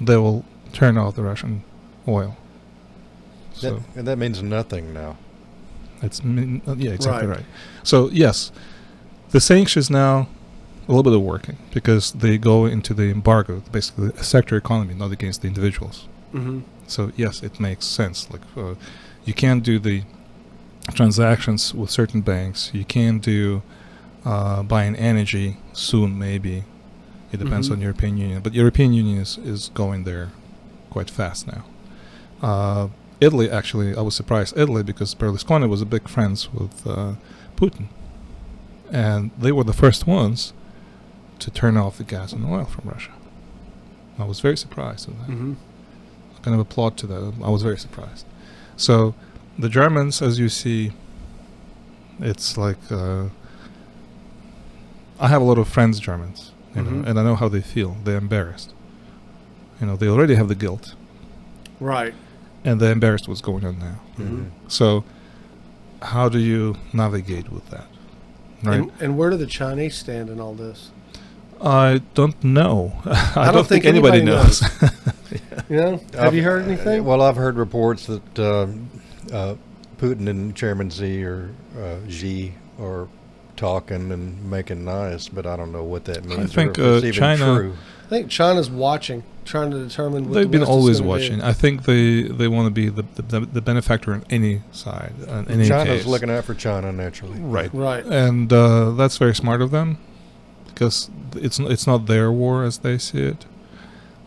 they will turn off the Russian oil. So And that means nothing now. yeah, exactly right. So yes, the sanctions now a little bit of working because they go into the embargo, basically a sector economy, not against the individuals. So yes, it makes sense. Like you can't do the transactions with certain banks. You can't do buying energy soon. Maybe it depends on European Union, but European Union is going there quite fast now. Italy, actually, I was surprised. Italy, because Berlusconi was a big friends with Putin, and they were the first ones to turn off the gas and oil from Russia. I was very surprised at that. I kind of applaud to that. I was very surprised. So the Germans, as you see, it's like I have a lot of friends Germans, you know, and I know how they feel. They're embarrassed. You know, they already have the guilt. Right. And they're embarrassed what's going on now. So how do you navigate with that? Right? And where do the Chinese stand in all this? I don't know. I don't think anybody anybody knows. You know? Have you heard anything? Well, I've heard reports that Putin and Chairman Xi are talking and making nice, but I don't know what that means. I think or if it's even China. true. I think China's watching, trying to determine what They've the been West is always gonna watching. do. I think they want to be the benefactor on any side, on any China's case. looking out for China naturally. Right. Right. And that's very smart of them, because it's not their war as they see it.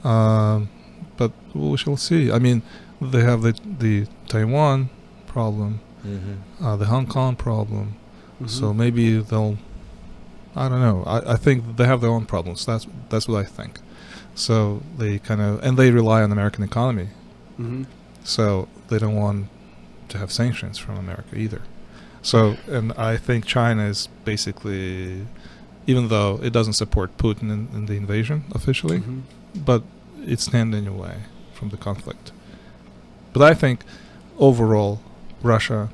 But we shall see. I mean, they have the Taiwan problem, Mm-hmm. the Hong Kong problem. Mhm. So maybe they'll. I don't know. I think they have their own problems. That's what I think. So they and they rely on the American economy. Mhm. So they don't want to have sanctions from America either. So, and I think China is basically, even though it doesn't support Putin in the invasion officially, Mhm. but it's standing away from the conflict. But I think overall, Russia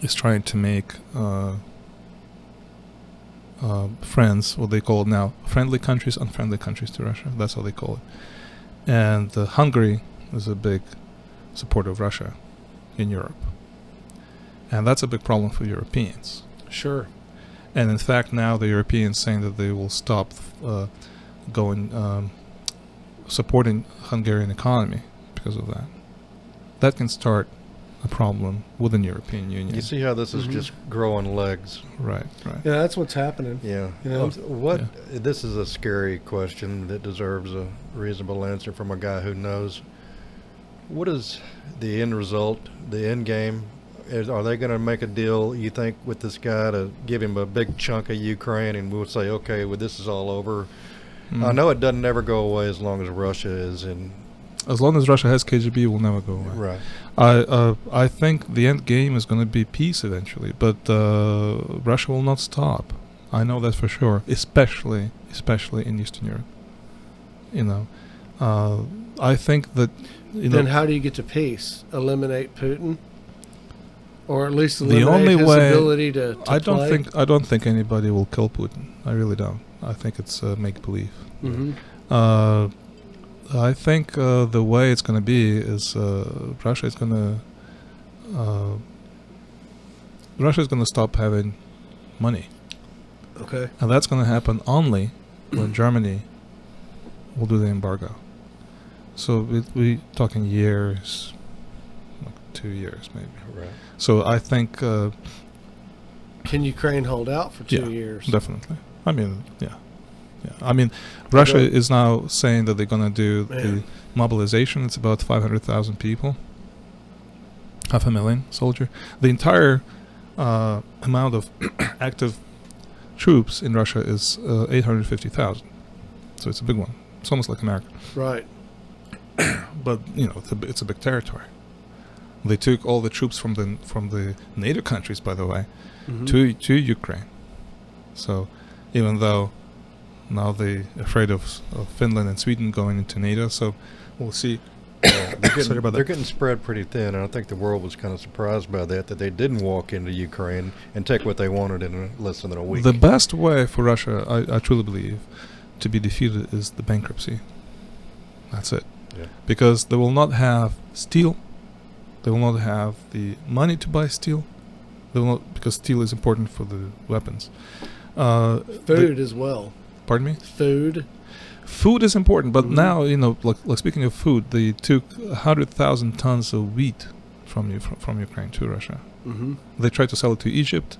is trying to make friends, what they call it now, friendly countries, unfriendly countries to Russia. That's how they call it. And Hungary is a big supporter of Russia in Europe. And that's a big problem for Europeans. Sure. And in fact, now the Europeans saying that they will stop supporting Hungarian economy because of that. That can start a problem within European Union. You see how this is Mhm. just growing legs. Right, right. Yeah, that's what's happening. Yeah. You know, What? This is a scary question that deserves a reasonable answer from a guy who knows. What is the end result, the end game? Are they going to make a deal, you think, with this guy to give him a big chunk of Ukraine, and we'll say, okay, well, this is all over? I know it doesn't ever go away as long as Russia is in. As long as Russia has KGB, it will never go away. Right. I think the end game is going to be peace eventually, but Russia will not stop. I know that for sure, especially in Eastern Europe. You know, I think that. Then how do you get to peace? Eliminate Putin, or at least The eliminate only his way- ability to I don't play? I don't think anybody will kill Putin. I really don't. I think it's make believe. Mhm. I think the way it's going to be is Russia is going to stop having money, Okay. and that's going to happen only when Germany will do the embargo. So we talking years, like 2 years maybe. Right. So I think Can Ukraine hold out for 2 Yeah, years? definitely. I mean, yeah. I mean, Russia Okay. is now saying that they're going to do Man. the mobilization. It's about 500,000 people, 500,000 soldier. The entire amount of active troops in Russia is 850,000. So it's a big one. It's almost like America. Right. But it's a big territory. They took all the troops from the NATO countries, by the way, Mhm. to Ukraine. So even though now they're afraid of Finland and Sweden going into NATO, so we'll see. Sorry about They're that. getting spread pretty thin, and I think the world was kind of surprised by that they didn't walk into Ukraine and take what they wanted in less than a week. The best way for Russia, I truly believe, to be defeated is the bankruptcy. That's it. Yeah. Because they will not have steel. They will not have the money to buy steel. They will not, because steel is important for the weapons. Food as well. Pardon me? Food. Food is important, but Mhm. now like speaking of food, they took 100,000 tons of wheat from Ukraine to Russia. Mm-hmm. They tried to sell it to Egypt.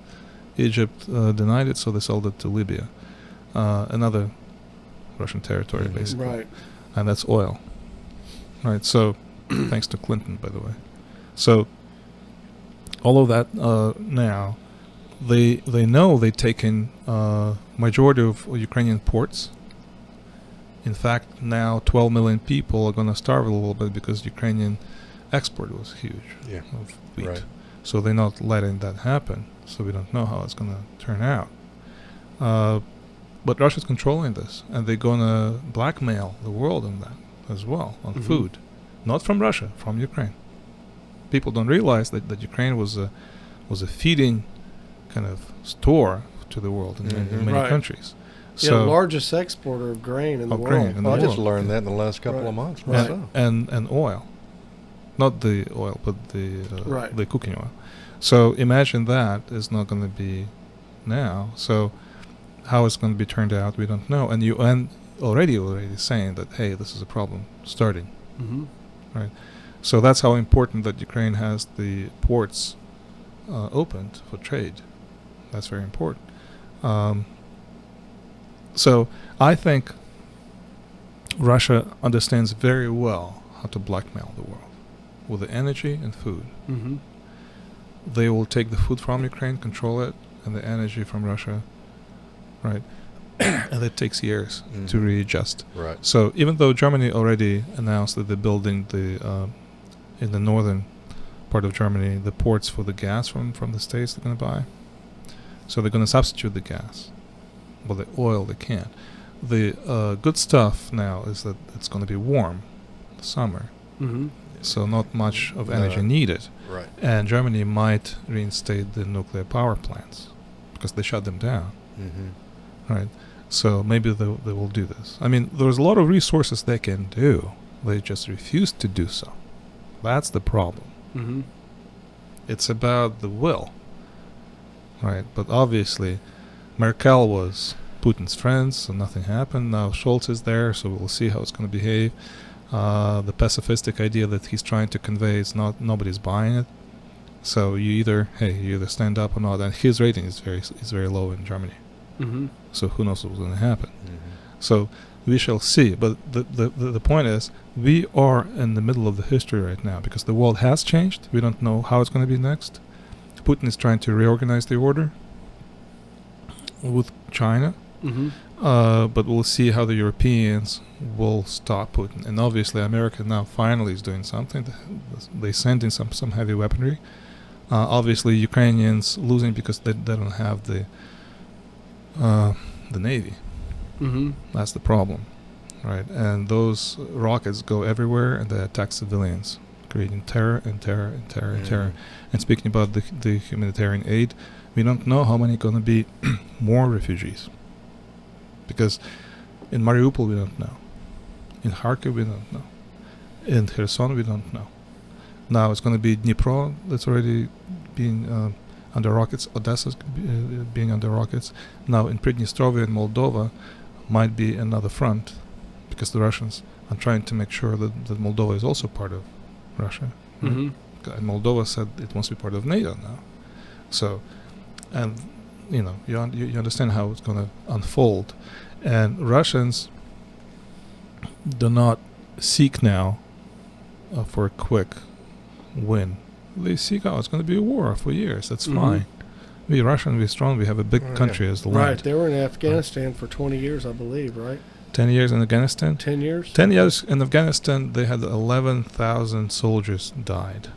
Egypt denied it, so they sold it to Libya, another Russian territory, Mhm. basically. Right. And that's oil. Right. So, thanks to Clinton, by the way. So, all of that now, they know they've taken majority of Ukrainian ports. In fact, now 12 million people are going to starve a little bit because Ukrainian export was huge Yeah. of wheat. Right. So they're not letting that happen. So we don't know how it's going to turn out. But Russia's controlling this, and they're going to blackmail the world on that as well, on Mhm. food. Not from Russia, from Ukraine. People don't realize that Ukraine was a feeding kind of store to the world in Mhm. many Right. countries. Yeah, So largest exporter of grain in the Of world. grain in the I just world. learned that in the last couple Right. of months Right. myself. and oil, not the oil, but Right. the cooking oil. So imagine that is not going to be now. So how it's going to be turned out, we don't know. And already saying that, hey, this is a problem starting. Mm-hmm. Right. So that's how important that Ukraine has the ports opened for trade. That's very important. So I think Russia understands very well how to blackmail the world with the energy and food. Mm-hmm. They will take the food from Ukraine, control it, and the energy from Russia, right? And it takes years to readjust. Right. So even though Germany already announced that they're building in the northern part of Germany, the ports for the gas from the States they're going to buy. So they're going to substitute the gas. Well, the oil they can't. The good stuff now is that it's going to be warm, summer. Mm-hmm. So not much of energy needed. Right. And Germany might reinstate the nuclear power plants because they shut them down. Mm-hmm. Right. So maybe they will do this. I mean, there's a lot of resources they can do. They just refuse to do so. That's the problem. Mm-hmm. It's about the will. Right. But obviously, Merkel was Putin's friend, so nothing happened. Now Scholz is there, so we'll see how it's going to behave. The pacifistic idea that he's trying to convey is nobody's buying it. So you either stand up or not. And his rating is very low in Germany. Mm-hmm. So who knows what's going to happen? Mm-hmm. So we shall see. But the point is, we are in the middle of the history right now because the world has changed. We don't know how it's going to be next. Putin is trying to reorganize the order with China. Mm-hmm. But we'll see how the Europeans will stop Putin. And obviously America now finally is doing something. They send in some heavy weaponry. Obviously Ukrainians losing because they don't have the Navy. Mm-hmm. That's the problem, right? And those rockets go everywhere and they attack civilians, creating terror and terror and terror and terror. And speaking about the humanitarian aid, we don't know how many going to be more refugees. Because in Mariupol we don't know. In Kharkiv we don't know. In Kherson we don't know. Now it's going to be Dnipro that's already being under rockets. Odessa's being under rockets. Now in Pridnestrovia in Moldova might be another front because the Russians are trying to make sure that Moldova is also part of Russia. Mm-hmm. And Moldova said it wants to be part of NATO now. So, and you understand how it's going to unfold. And Russians do not seek now for a quick win. They seek out, it's going to be a war for years. That's fine. We Russian, we're strong. We have a big country as the land. Right. They were in Afghanistan for 20 years, I believe, right? 10 years in Afghanistan? 10 years? 10 years in Afghanistan, they had 11,000 soldiers died.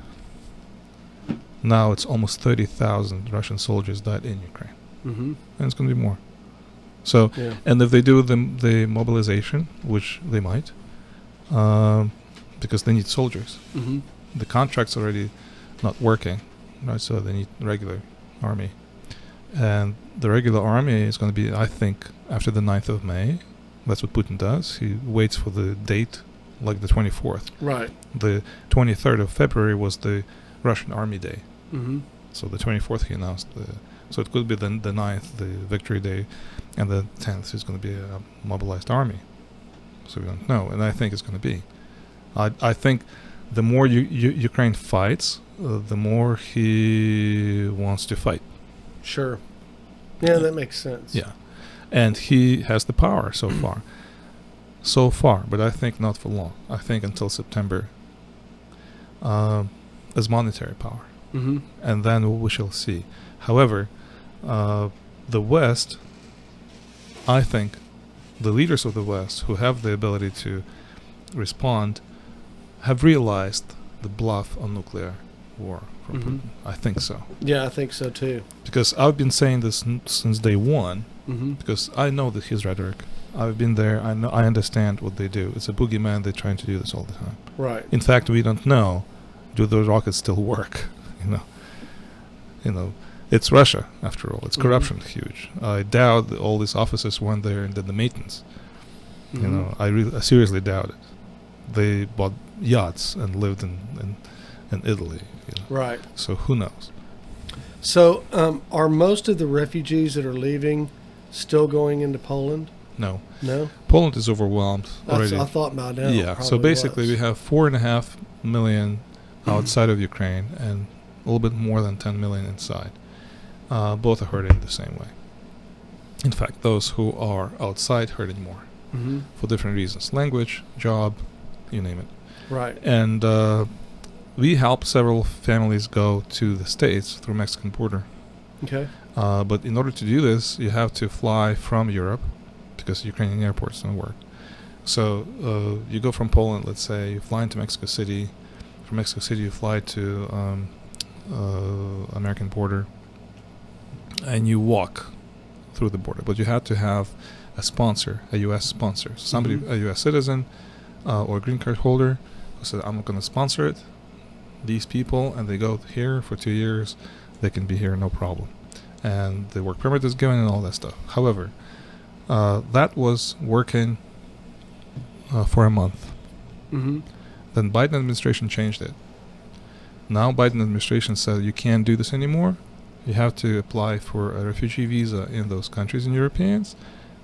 Now it's almost 30,000 Russian soldiers died in Ukraine. Mm-hmm. And it's going to be more. So, and if they do the mobilization, which they might, because they need soldiers. Mm-hmm. The contract's already not working, right? So they need regular army. And the regular army is going to be, I think, after the 9th of May. That's what Putin does. He waits for the date, like the 24th. Right. The 23rd of February was the Russian Army Day. Mm-hmm. So the 24th he announced. So it could be the 9th, the Victory Day, and the 10th is going to be a mobilized army. So we don't know, and I think it's going to be. I think the more Ukraine fights, the more he wants to fight. Sure. Yeah, that makes sense. Yeah. And he has the power so far. So far, but I think not for long. I think until September as monetary power. Mm-hmm. And then we shall see. However, the West, I think, the leaders of the West who have the ability to respond have realized the bluff on nuclear war from Putin. I think so. Yeah, I think so too. Because I've been saying this since day one, Mm-hmm. because I know that his rhetoric. I've been there. I understand what they do. It's a boogeyman. They're trying to do this all the time. Right. In fact, we don't know, do those rockets still work? You know, it's Russia after all. It's corruption huge. I doubt that all these officers went there and did the maintenance. You know, I seriously doubt it. They bought yachts and lived in Italy. Right. So who knows? So are most of the refugees that are leaving still going into Poland? No. No, Poland is overwhelmed already. I thought by now. Yeah. So basically, we have 4.5 million outside of Ukraine and a little bit more than 10 million inside. Both are hurting the same way. In fact, those who are outside hurting more Mm-hmm. for different reasons: language, job, you name it. Right. And we help several families go to the States through Mexican border. Okay. But in order to do this, you have to fly from Europe because Ukrainian airports don't work. So you go from Poland, let's say, you fly into Mexico City. From Mexico City, you fly to American border, and you walk through the border. But you have to have a sponsor, a U.S. sponsor, somebody, Mhm. a U.S. citizen or a green card holder, who said, "I'm going to sponsor it." These people, and they go here for 2 years, they can be here no problem, and the work permit is given and all that stuff. However, that was working for a month. Mm-hmm. Then Biden administration changed it. Now Biden administration said you can't do this anymore. You have to apply for a refugee visa in those countries and Europeans,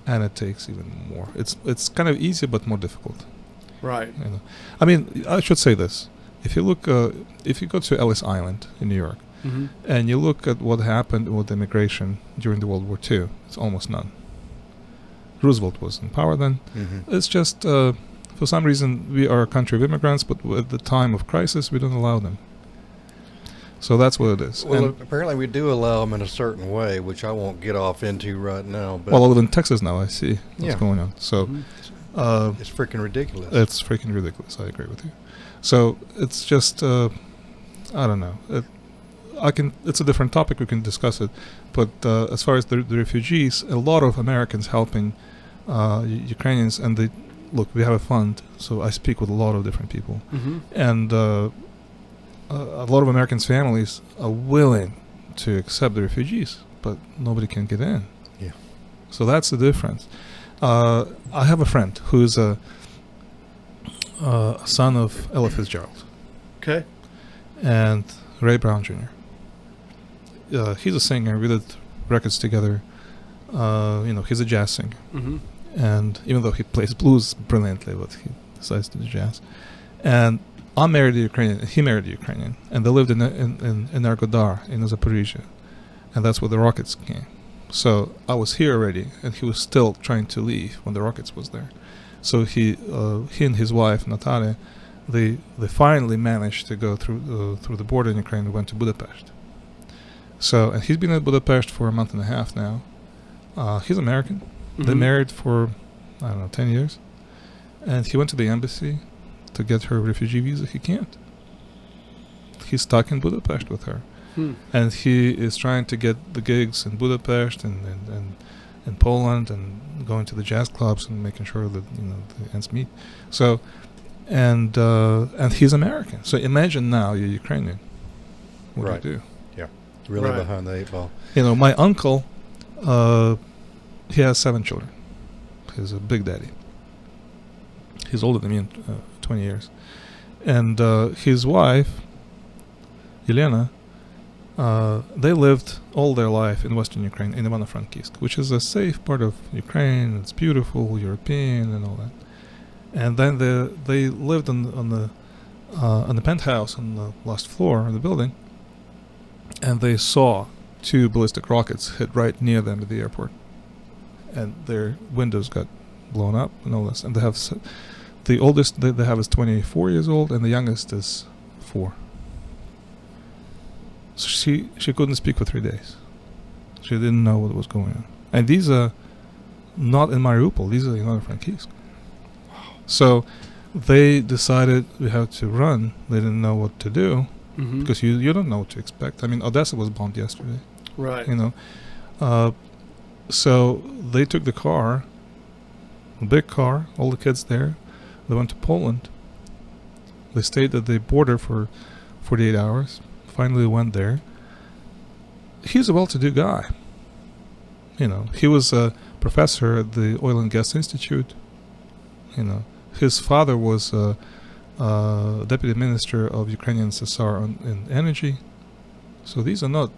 and it takes even more. It's kind of easy but more difficult. Right. You know, I mean, I should say this: if you look, if you go to Ellis Island in New York, Mm-hmm. and you look at what happened with immigration during the World War II, it's almost none. Roosevelt was in power then. Mm-hmm. It's just, for some reason, we are a country of immigrants, but at the time of crisis, we don't allow them. So that's what it is. Well, And, apparently we do allow them in a certain way, which I won't get off into right now. But well, I live in Texas now. I see what's Yeah. going on. So Mhm. it's freaking ridiculous. it's freaking ridiculous. I agree with you. So it's just, I don't know. It's a different topic. We can discuss it. But as far as the refugees, a lot of Americans helping Ukrainians, and look, we have a fund, so I speak with a lot of different people. Mm-hmm. And a lot of Americans' families are willing to accept the refugees, but nobody can get in. Yeah. So that's the difference. I have a friend who's a son of Ella Fitzgerald Okay. and Ray Brown Jr. He's a singer. We did records together. He's a jazz singer. Mm-hmm. And even though he plays blues brilliantly, but he decides to do jazz. And I married a Ukrainian, he married a Ukrainian, and they lived in Energodar, in Zaporizhia, and that's where the rockets came. So I was here already, and he was still trying to leave when the rockets was there. So he and his wife Natalia, they finally managed to go through the border in Ukraine and went to Budapest. So, and he's been in Budapest for a month and a half now. He's American. Mm-hmm. They married for, 10 years. And he went to the embassy to get her refugee visa. He can't. He's stuck in Budapest with her. Hmm. And he is trying to get the gigs in Budapest and in Poland and going to the jazz clubs and making sure that, the ends meet. So, and he's American. So imagine now you're Ukrainian. What Right. do you do? Really Right. behind the eight ball. My uncle, he has 7 children. He's a big daddy. He's older than me in 20 years. And his wife, Yelena, they lived all their life in Western Ukraine, in Ivano-Frankivsk, which is a safe part of Ukraine. It's beautiful, European, and all that. And then they lived on the penthouse on the last floor of the building, and they saw 2 ballistic rockets hit right near them at the airport, and their windows got blown up and all this. And they have the oldest they have is 24 years old, and the youngest is 4. So she couldn't speak for 3 days. She didn't know what was going on. And these are not in Mariupol. These are in Ivano-Frankivsk. So they decided we have to run. They didn't know what to do. Mm-hmm. Because you don't know what to expect. I mean, Odessa was bombed yesterday, Right. So they took the car, a big car, all the kids there. They went to Poland. They stayed at the border for 48 hours. Finally went there. He's a well-to-do guy. He was a professor at the Oil and Gas Institute. His father was deputy minister of Ukrainian SSR in energy. So these are not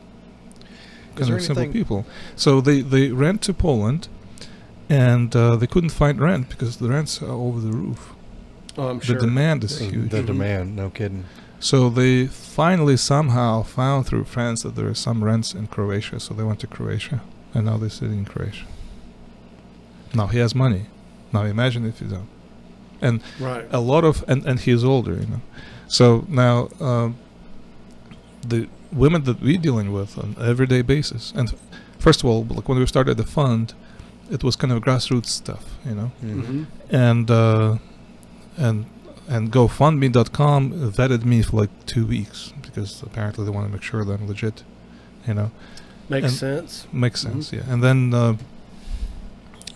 kind of simple people. So they ran to Poland, and they couldn't find rent because the rents are over the roof. Oh, I'm The sure. demand is huge. The demand, no kidding. So they finally somehow found through friends that there are some rents in Croatia, so they went to Croatia, and now they're sitting in Croatia. Now he has money. Now imagine if you don't. And Right. a lot of, and he's older, you know. So now the women that we're dealing with on an everyday basis, and first of all, like when we started the fund, it was kind of grassroots stuff, you know. Mm-hmm. And GoFundMe.com vetted me for like 2 weeks because apparently they want to make sure that I'm legit, you know. Makes And- sense. Makes sense, yeah. And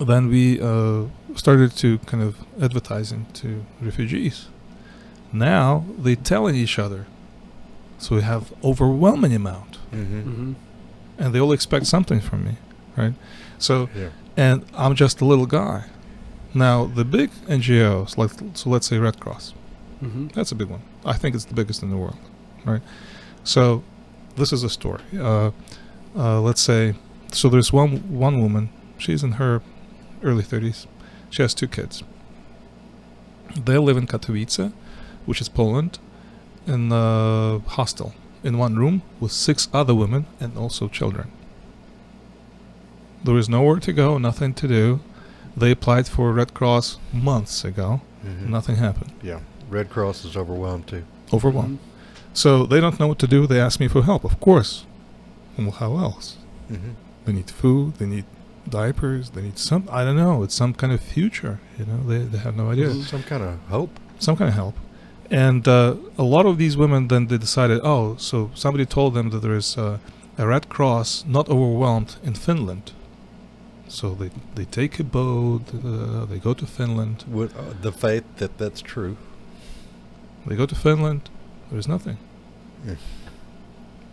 then we started to kind of advertising to refugees. Now they're telling each other, so we have overwhelming amount, Mm-hmm. Mm-hmm. and they all expect something from me, right? So, Yeah. and I'm just a little guy. Now the big NGOs, like so, let's say Red Cross, Mm-hmm. that's a big one. I think it's the biggest in the world, right? So, this is a story. Let's say, so there's one woman. She's in her early 30s. She has 2 kids. They live in Katowice, which is Poland, in a hostel in one room with 6 other women and also children. There is nowhere to go, nothing to do. They applied for Red Cross months ago. Mm-hmm. Nothing happened. Yeah. Red Cross is overwhelmed too. Overwhelmed. So they don't know what to do. They ask me for help. Of course. Well, how else? Mm-hmm. They need food. They need diapers. They need some. I don't know. It's some kind of future. You know, they have no idea. Some kind of hope. Some kind of help. And a lot of these women then they decided. Oh, so somebody told them that there is a Red Cross not overwhelmed in Finland. So they take a boat. They go to Finland. With the faith that that's true. They go to Finland. There's nothing. Yeah.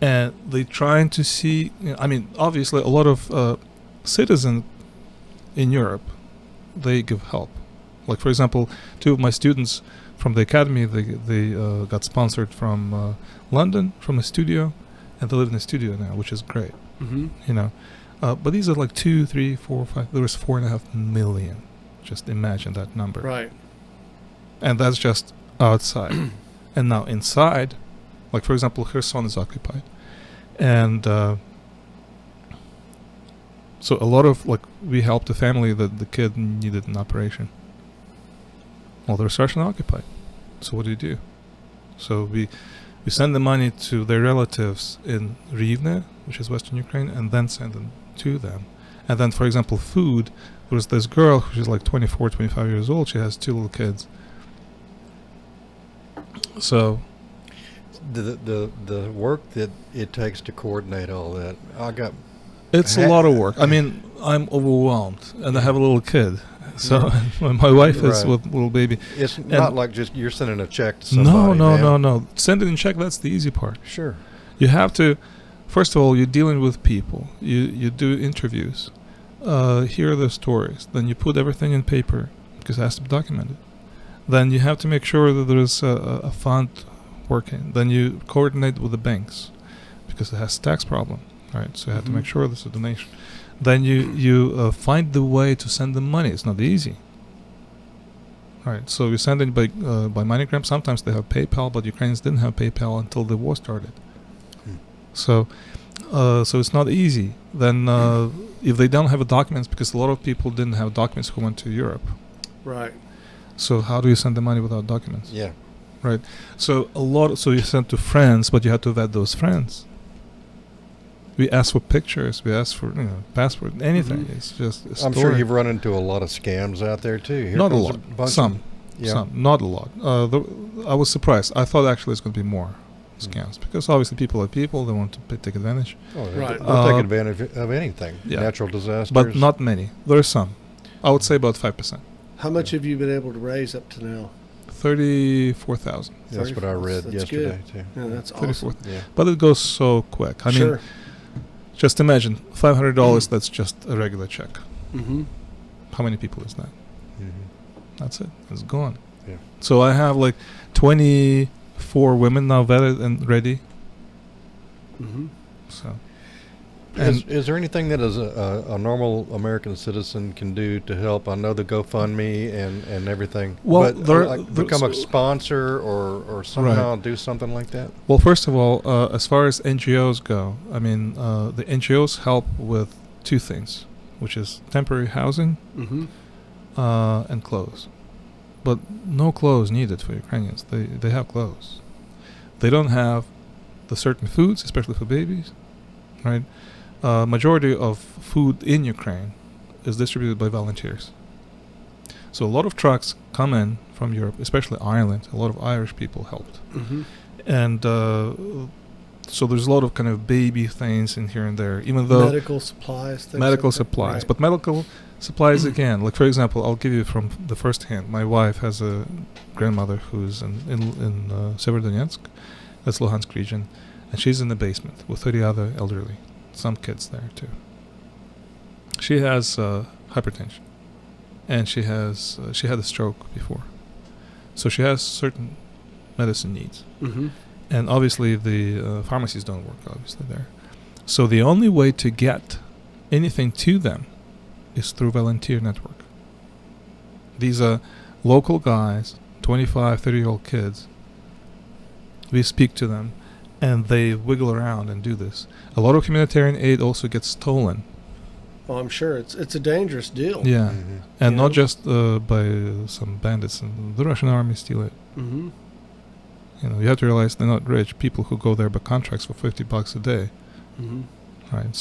And they're trying to see. I mean, obviously, a lot of citizens in Europe, they give help. Like, for example, 2 of my students from the academy, they got sponsored from London, from a studio, and they live in a studio now, which is great. Mm-hmm. You know, but these are like 2, 3, 4, 5. There was 4.5 million. Just imagine that number. Right. And that's just outside. And now inside, like for example, her son is occupied, and so a lot of like we helped the family that the kid needed an operation. Well, they're Russian occupied, so what do? So we send the money to their relatives in Rivne, which is Western Ukraine, and then send them to them. And then, for example, food. There was this girl who's like 24, 25 years old. She has 2 little kids. So the work that it takes to coordinate all that, it's a lot of work. I mean, I'm overwhelmed, and I have a little kid. So my wife is Right. with little baby. It's not like just you're sending a check to somebody. No. Sending a check, that's the easy part. Sure. You have to, first of all, you're dealing with people. You do interviews. Hear their stories. Then you put everything in paper because it has to be documented. Then you have to make sure that there is a fund working. Then you coordinate with the banks because it has a tax problem, right? So you have to make sure there's a donation. Then you find the way to send them money. It's not easy, right? So you send it by MoneyGram. Sometimes they have PayPal, but Ukrainians didn't have PayPal until the war started. So it's not easy. Then if they don't have the documents, because a lot of people didn't have documents who went to Europe. Right. So how do you send the money without documents? Yeah. Right. So so you send to friends, but you have to vet those friends. We ask for pictures. We ask for passport, anything. It's just a I'm story. sure you've run into a lot of scams out there too. Here Not a comes lot. bunch Some. Yeah. Some. Not a lot. I was surprised. I thought actually it's going to be more scams because obviously people are people. They want to take advantage. Oh, Right. They'll take advantage of anything. Yeah. Natural disasters. But not many. There are some. I would say about 5%. How much have you been able to raise up to now? 34,000. That's what I read That's yesterday good. too. Yeah, that's 34. awesome. Yeah. But it goes so quick. I mean, Sure. just imagine $500. That's just a regular check. Mm-hmm. How many people is that? Mhm. That's it. It's gone. Yeah. So I have like 24 women now vetted and ready. Mm-hmm. So Is there anything that a normal American citizen can do to help? I know the GoFundMe and everything. Well, but become a sponsor or somehow do something like that? Well, first of all, as far as NGOs go, I mean, the NGOs help with two things, which is temporary housing and clothes. But no clothes needed for Ukrainians. They have clothes. They don't have the certain foods, especially for babies, right? Majority of food in Ukraine is distributed by volunteers. So a lot of trucks come in from Europe, especially Ireland. A lot of Irish people helped. And so there's a lot of kind of baby things in here and there, even though medical supplies. Medical supplies. Right. But medical supplies, again, like for example, I'll give you from the first hand. My wife has a grandmother who's in Severodonetsk, that's Luhansk region, and she's in the basement with 30 other elderly, some kids there too. She has hypertension, and she had a stroke before, so she has certain medicine needs, and obviously the pharmacies don't work obviously there. So the only way to get anything to them is through volunteer network. These are local guys, 25, 30-year-old kids. We speak to them, and they wiggle around and do this. A lot of humanitarian aid also gets stolen. Well, I'm sure it's a dangerous deal. Yeah, and You not know? just by some bandits, and the Russian army steal it. Mm-hmm. You know, you have to realize they're not rich. People who go there by contracts for $50 a day, right?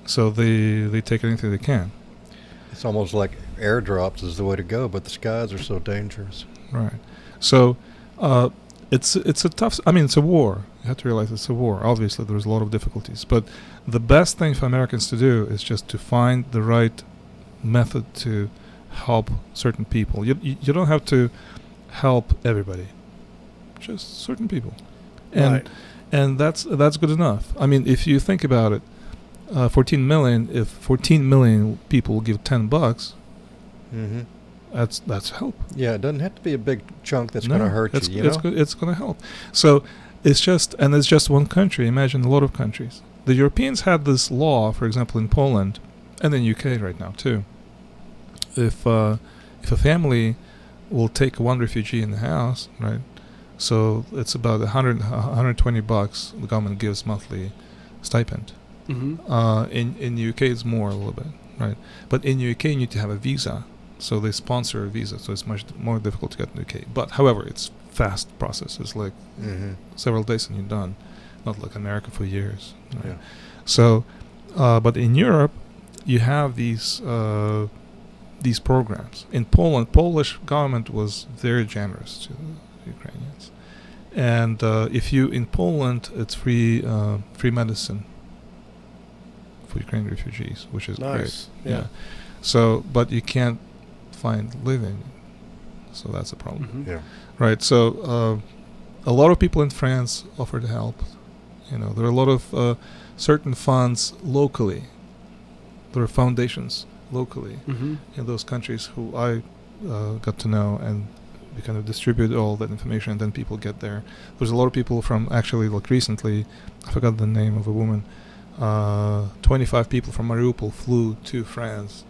So they take anything they can. It's almost like airdrops is the way to go, but the skies are so dangerous. Right. So it's a tough. I mean, it's a war. You have to realize it's a war. Obviously, there's a lot of difficulties, but the best thing for Americans to do is just to find the right method to help certain people. You don't have to help everybody, just certain people, and that's good enough. I mean, if you think about it, 14 million. If 14 million people give $10, that's help. Yeah, it doesn't have to be a big chunk that's going to hurt you. It's going to help. So it's just one country. Imagine a lot of countries. The Europeans had this law, for example, in Poland and in UK right now too. If a family will take one refugee in the house, right? So it's about $120 the government gives monthly stipend. In UK it's more a little bit, right? But in UK you need to have a visa, so they sponsor a visa, so it's much more difficult to get in UK. But however, it's fast process. It's like several days and you're done, not like America for years. Right? Yeah. So, but in Europe, you have these programs. In Poland, Polish government was very generous to the Ukrainians, and if you in Poland, it's free medicine for Ukrainian refugees, which is Nice. great. Yeah. So, but you can't find living, so that's a problem. Yeah. Right. So, a lot of people in France offer to help. You know, there are a lot of certain funds locally. There are foundations locally in those countries who I got to know, and we kind of distribute all that information, and then people get there. There's a lot of people from, actually, like recently, I forgot the name of a woman, 25 people from Mariupol flew to France,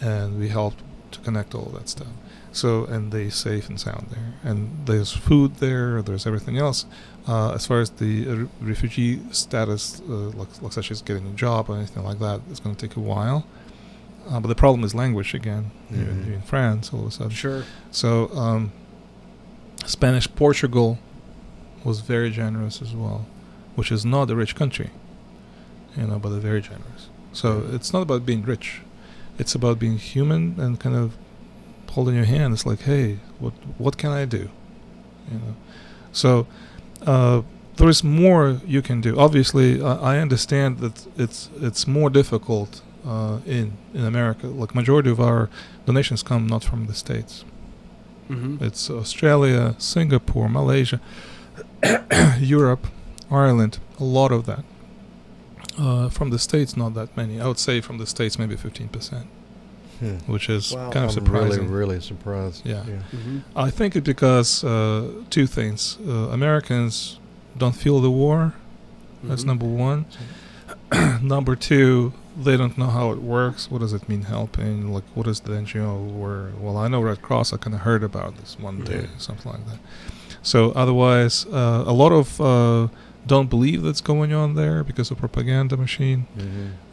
and we helped to connect all that stuff. So, and they're safe and sound there. And there's food there, there's everything else. As far as the refugee status, like such as getting a job or anything like that, it's going to take a while. But the problem is language again. You're in France all of a sudden. Sure. So, Spanish Portugal was very generous as well, which is not a rich country, you know, but they're very generous. So it's not about being rich. It's about being human and kind of holding your hand. It's like, hey, what can I do? You know. So there is more you can do. Obviously, I understand that it's more difficult in America. Like majority of our donations come not from the States. It's Australia, Singapore, Malaysia, Europe, Ireland. A lot of that. From the States, not that many. I would say from the States, maybe 15%, which is kind of surprising. I'm really surprised. Yeah. I think it's because two things. Americans don't feel the war. That's number one. Number two, they don't know how it works. What does it mean helping? Like, what is the NGO? Or, well, I know Red Cross. I kind of heard about this one day, something like that. So otherwise, a lot of don't believe that's going on there because of propaganda machine.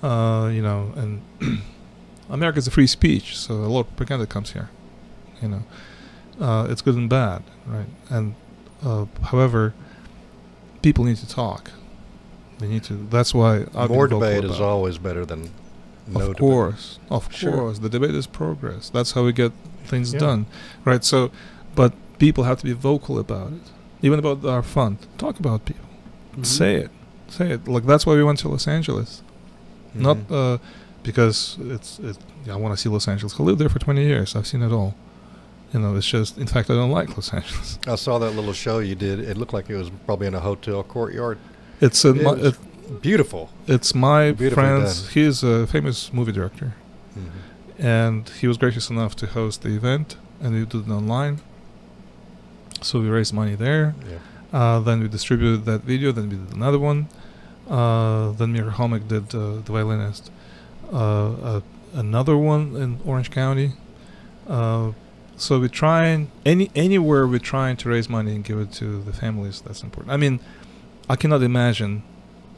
You know, and America's a free speech, so a lot of propaganda comes here. You know, it's good and bad, right? And however, people need to talk. They need to. That's why more debate is always better than no debate. Of course, the debate is progress. That's how we get things done, right? So, but people have to be vocal about it, even about our fund. Talk about people. Say it. Like, that's why we went to Los Angeles, not because I want to see Los Angeles. I lived there for 20 years. I've seen it all. You know, it's just. In fact, I don't like Los Angeles. I saw that little show you did. It looked like it was probably in a hotel courtyard. It's beautiful. It's my friend's. Done. He is a famous movie director, and he was gracious enough to host the event, and we did it online. So we raised money there. Then we distributed that video. Then we did another one. Then Mir Homik did the violinist. Another one in Orange County. So we try anywhere we're trying to raise money and give it to the families. That's important. I mean, I cannot imagine.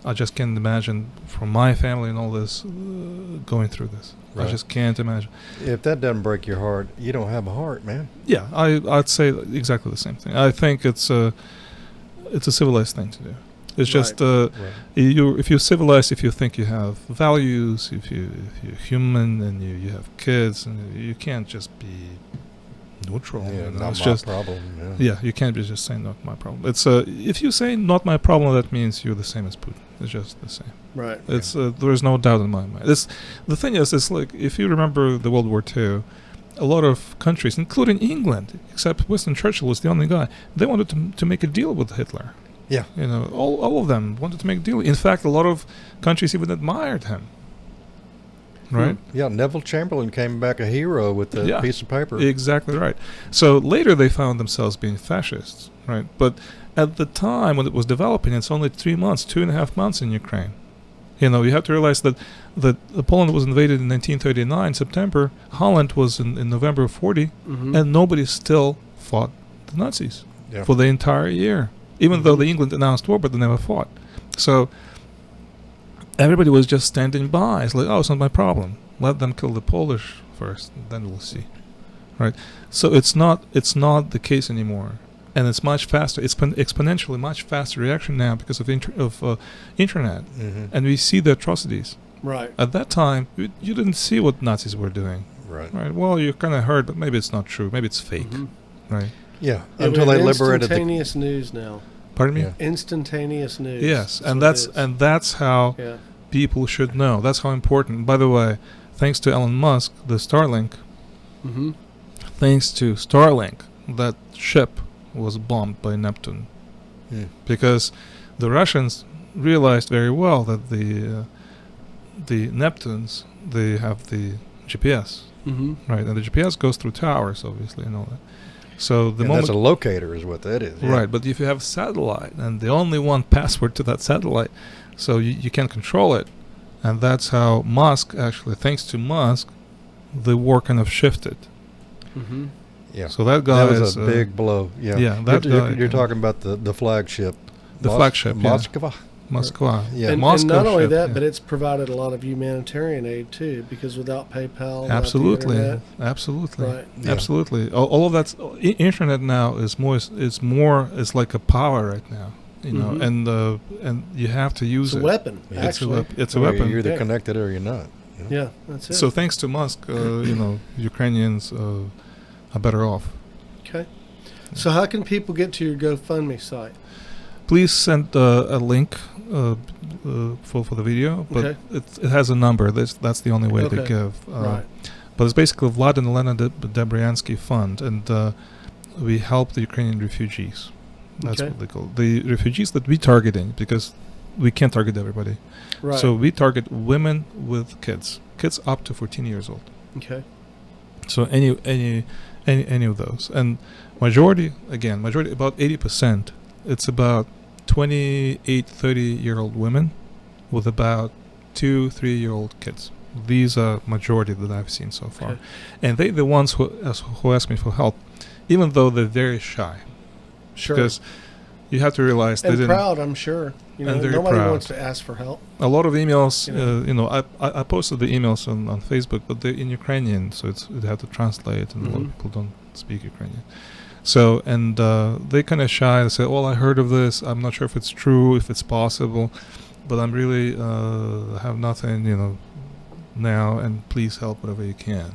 I just can't imagine from my family and all this going through this. Right. I just can't imagine. If that doesn't break your heart, you don't have a heart, man. Yeah, I'd say exactly the same thing. I think it's a civilized thing to do. It's just if you're civilized, if you think you have values, if you're human and you have kids, and you can't just be neutral. Yeah, you know? not It's my just problem. Yeah, you can't be just saying not my problem. It's if you say not my problem, that means you're the same as Putin. It's just the same. Right. It's there's no doubt in my mind. The thing is, it's like, if you remember the World War II, a lot of countries, including England, except Winston Churchill was the only guy, they wanted to make a deal with Hitler. Yeah. You know, all of them wanted to make a deal. In fact, a lot of countries even admired him. Right? Yeah, Neville Chamberlain came back a hero with a piece of paper. Exactly right. So later they found themselves being fascists, right? But at the time when it was developing, it's only 3 months, 2.5 months in Ukraine. You know, you have to realize that Poland was invaded in 1939, September. Holland was in November of 40, and nobody still fought the Nazis for the entire year. Even though the England announced war, but they never fought. So everybody was just standing by. It's like, oh, it's not my problem. Let them kill the Polish first, and then we'll see. Right? So it's not the case anymore. And it's much faster. It's exponentially much faster reaction now because of internet. And we see the atrocities. Right. At that time, you didn't see what Nazis were doing. Right. Well, you kind of heard, but maybe it's not true. Maybe it's fake. Right. Yeah. Until they liberated instantaneous news now. Pardon me? Yeah. Instantaneous news. Yes, and that's how people should know. That's how important. By the way, thanks to Elon Musk, the Starlink. Thanks to Starlink, that ship was bombed by Neptune, because the Russians realized very well that the Neptunes, they have the GPS, right, and the GPS goes through towers, obviously, and all that. So the moment that's a locator, is what that is. Right, but if you have a satellite, and they only want password to that satellite, so you can't control it, and that's how Musk actually, thanks to Musk, the war kind of shifted. Yeah. So that guy was a big blow. Yeah. Yeah. That guy. You're talking about the flagship. The flagship. Moskva. Moskva. Yeah. And not only that, but it's provided a lot of humanitarian aid too, because without PayPal, absolutely, without the internet, absolutely, right. Absolutely. All of that's internet now is more. It's like a power right now, you know, and you have to use it. It's a weapon. Yeah. Actually, it's a weapon. You're either connected or you're not. You know? Yeah, that's it. So thanks to Musk, you know, Ukrainians are better off. Okay. So how can people get to your GoFundMe site? Please send a link for the video, but it has a number. That's the only way to give. Right. But it's basically Vlad and Elena Debryansky Fund, and we help the Ukrainian refugees. That's what they call the refugees that we targeting, because we can't target everybody. Right. So we target women with kids up to 14 years old. Okay. So any of those, and majority about 80%. It's about 28, 30-year-old women with about 2-3-year-old kids. These are majority that I've seen so far. Okay. And they're the ones who ask me for help, even though they're very shy. Sure. Because you have to realize they And didn't. proud, I'm sure. You know, And very nobody proud. wants to ask for help. A lot of emails, You know. I posted the emails on Facebook, but they're in Ukrainian, so it had to translate, and a lot of Mhm. people don't speak Ukrainian. So, and they kind of shy. They say, "Well, I heard of this. I'm not sure if it's true, if it's possible, but I'm really have nothing, now, and please help whatever you can."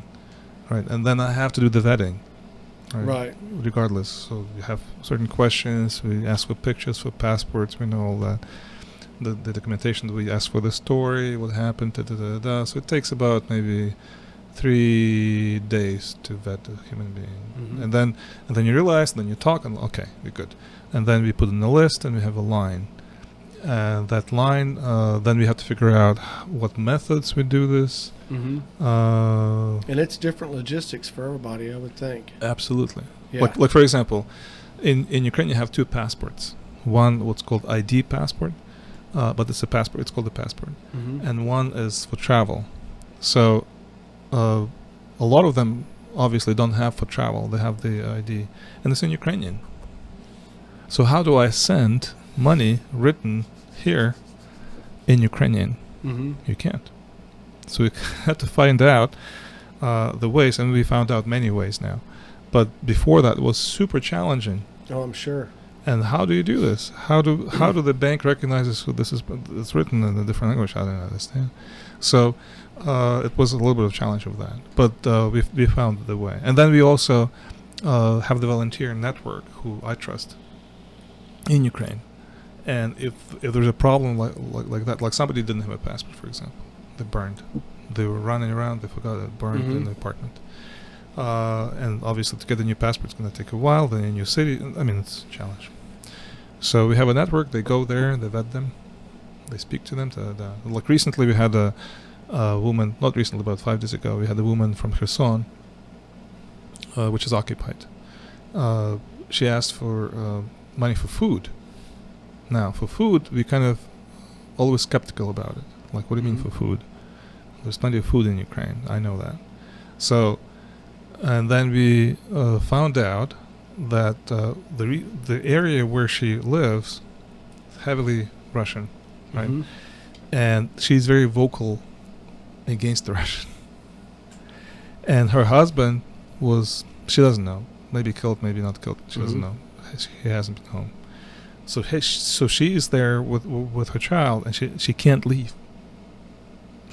Right, and then I have to do the vetting. Right. Regardless, so we have certain questions. We ask for pictures, for passports. We know all that. The documentation that we ask for, the story, what happened, So it takes about maybe 3 days to vet a human being, Mhm. and then you realize, then you talk, and okay, we're good. And then we put in a list, and we have a line. And that line, then we have to figure out what methods we do this. Mm-hmm. And it's different logistics for everybody, I would think. Absolutely. Yeah. Like for example, in Ukraine you have 2 passports. One what's called ID passport, but it's a passport. It's called a passport, Mm-hmm. and one is for travel. So a lot of them obviously don't have for travel. They have the ID, and it's in Ukrainian. So how do I send money written here in Ukrainian? Mm-hmm. You can't. So we had to find out the ways, and we found out many ways now. But before that, it was super challenging. Oh, I'm sure. And how do you do this? How do the bank recognizes who this is? It's written in a different language. I don't understand. So it was a little bit of challenge of that, but we found the way. And then we also have the volunteer network who I trust in Ukraine. And if there's a problem like that, like somebody didn't have a passport, for example, they burned. They were running around. They forgot it. Burned in Mhm. the apartment. And obviously, to get a new passport, it's going to take a while. Then a new city. I mean, it's a challenge. So we have a network. They go there. They vet them. They speak to them. Like recently, we had a woman. Not recently, about 5 days ago, we had a woman from Kherson, which is occupied. She asked for money for food. Now, for food, we kind of always skeptical about it. Like, what do you mean Mhm. for food? There's plenty of food in Ukraine. I know that. So, and then we found out that the area where she lives is heavily Russian, right? Mhm. And she's very vocal against the Russian. And her husband she doesn't know, maybe killed, maybe not killed. She doesn't Mhm. know. He hasn't been home. So she is there with her child, and she can't leave.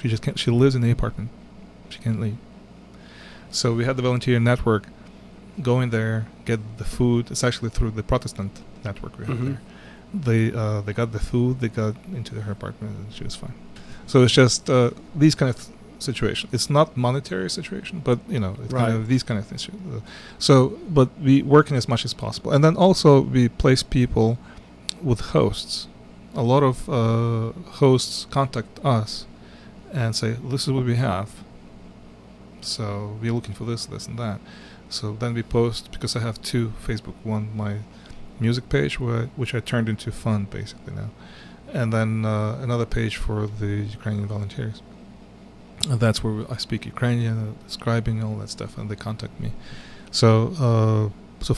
She just can't. She lives in the apartment. She can't leave. So we had the volunteer network go in there, get the food. It's actually through the Protestant network we have Mhm. there. They got the food. They got into her apartment, and she was fine. So it's just these kind of situations. It's not monetary situation, but it's kind Right. of these kind of things. So, but we working as much as possible, and then also we place people with hosts. A lot of hosts contact us and say, "This is what we have. So we're looking for this, and that." So then we post, because I have 2 Facebook. One, my music page, which I turned into fund basically now, and then another page for the Ukrainian volunteers. And that's where I speak Ukrainian, describing all that stuff, and they contact me. So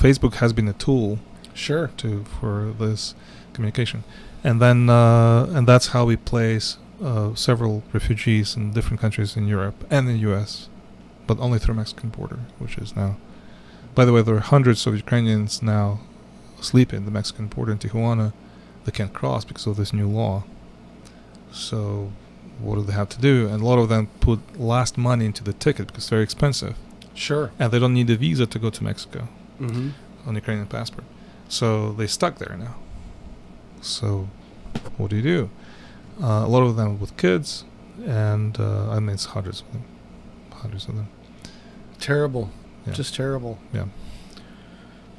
Facebook has been a tool Sure. for this communication, and then and that's how we place several refugees in different countries in Europe and in the U.S., but only through Mexican border, which is now. By the way, there are hundreds of Ukrainians now sleeping in the Mexican border in Tijuana. They can't cross because of this new law. So what do they have to do? And a lot of them put last money into the ticket because it's very expensive, Sure. and they don't need a visa to go to Mexico Mm-hmm. on Ukrainian passport. So they stuck there now. So what do you do? A lot of them with kids, and I mean, it's hundreds of them. Terrible. Yeah. Just terrible. Yeah.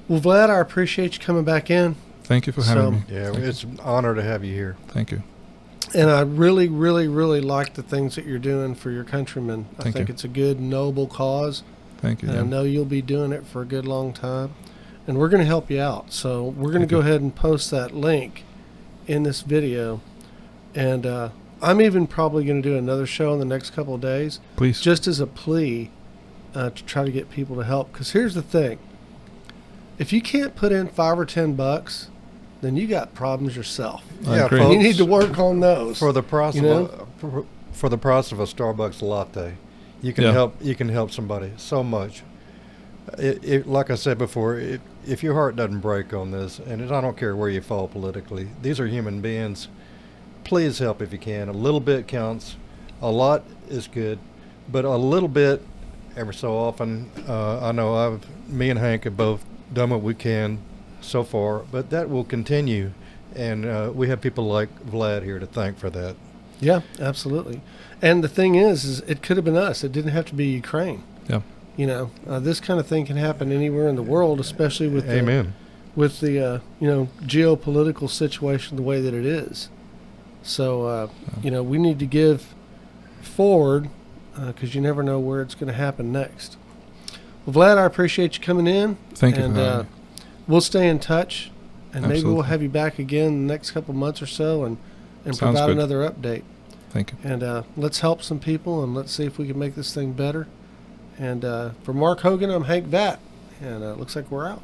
Well, Vlad, I appreciate you coming back in. Thank you for having me. Yeah, Thank it's an honor to have you here. Thank you. And I really, really, really like the things that you're doing for your countrymen. I Thank think you. it's a good, noble cause. Thank you. And I Yeah. know you'll be doing it for a good long time. And we're going to help you out. So we're going to Thank go you. ahead and post that link in this video. And I'm even probably going to do another show in the next couple of days, Please. just as a plea to try to get people to help. Because here's the thing: if you can't put in $5 or $10, then you got problems yourself. I Yeah, agree. folks. You need to work on those. For the price You for the price of a Starbucks latte, you can Yeah. help. You can help somebody so much. Like I said before, if your heart doesn't break on this, and I don't care where you fall politically, these are human beings. Please help if you can. A little bit counts. A lot is good, but a little bit, every so often. I know me and Hank have both done what we can so far, but that will continue, and we have people like Vlad here to thank for that. Yeah, absolutely. And the thing is it could have been us. It didn't have to be Ukraine. Yeah. You know, this kind of thing can happen anywhere in the world, especially with Amen. the geopolitical situation the way that it is. So we need to give forward because you never know where it's going to happen next. Well, Vlad, I appreciate you coming in. Thank you And for having me. we'll stay in touch, and maybe we'll Absolutely. have you back again in the next couple months or so, and Sounds provide good. another update. Thank you. And let's help some people, and let's see if we can make this thing better. And for Mark Hogan, I'm Hank Vatt, and looks like we're out.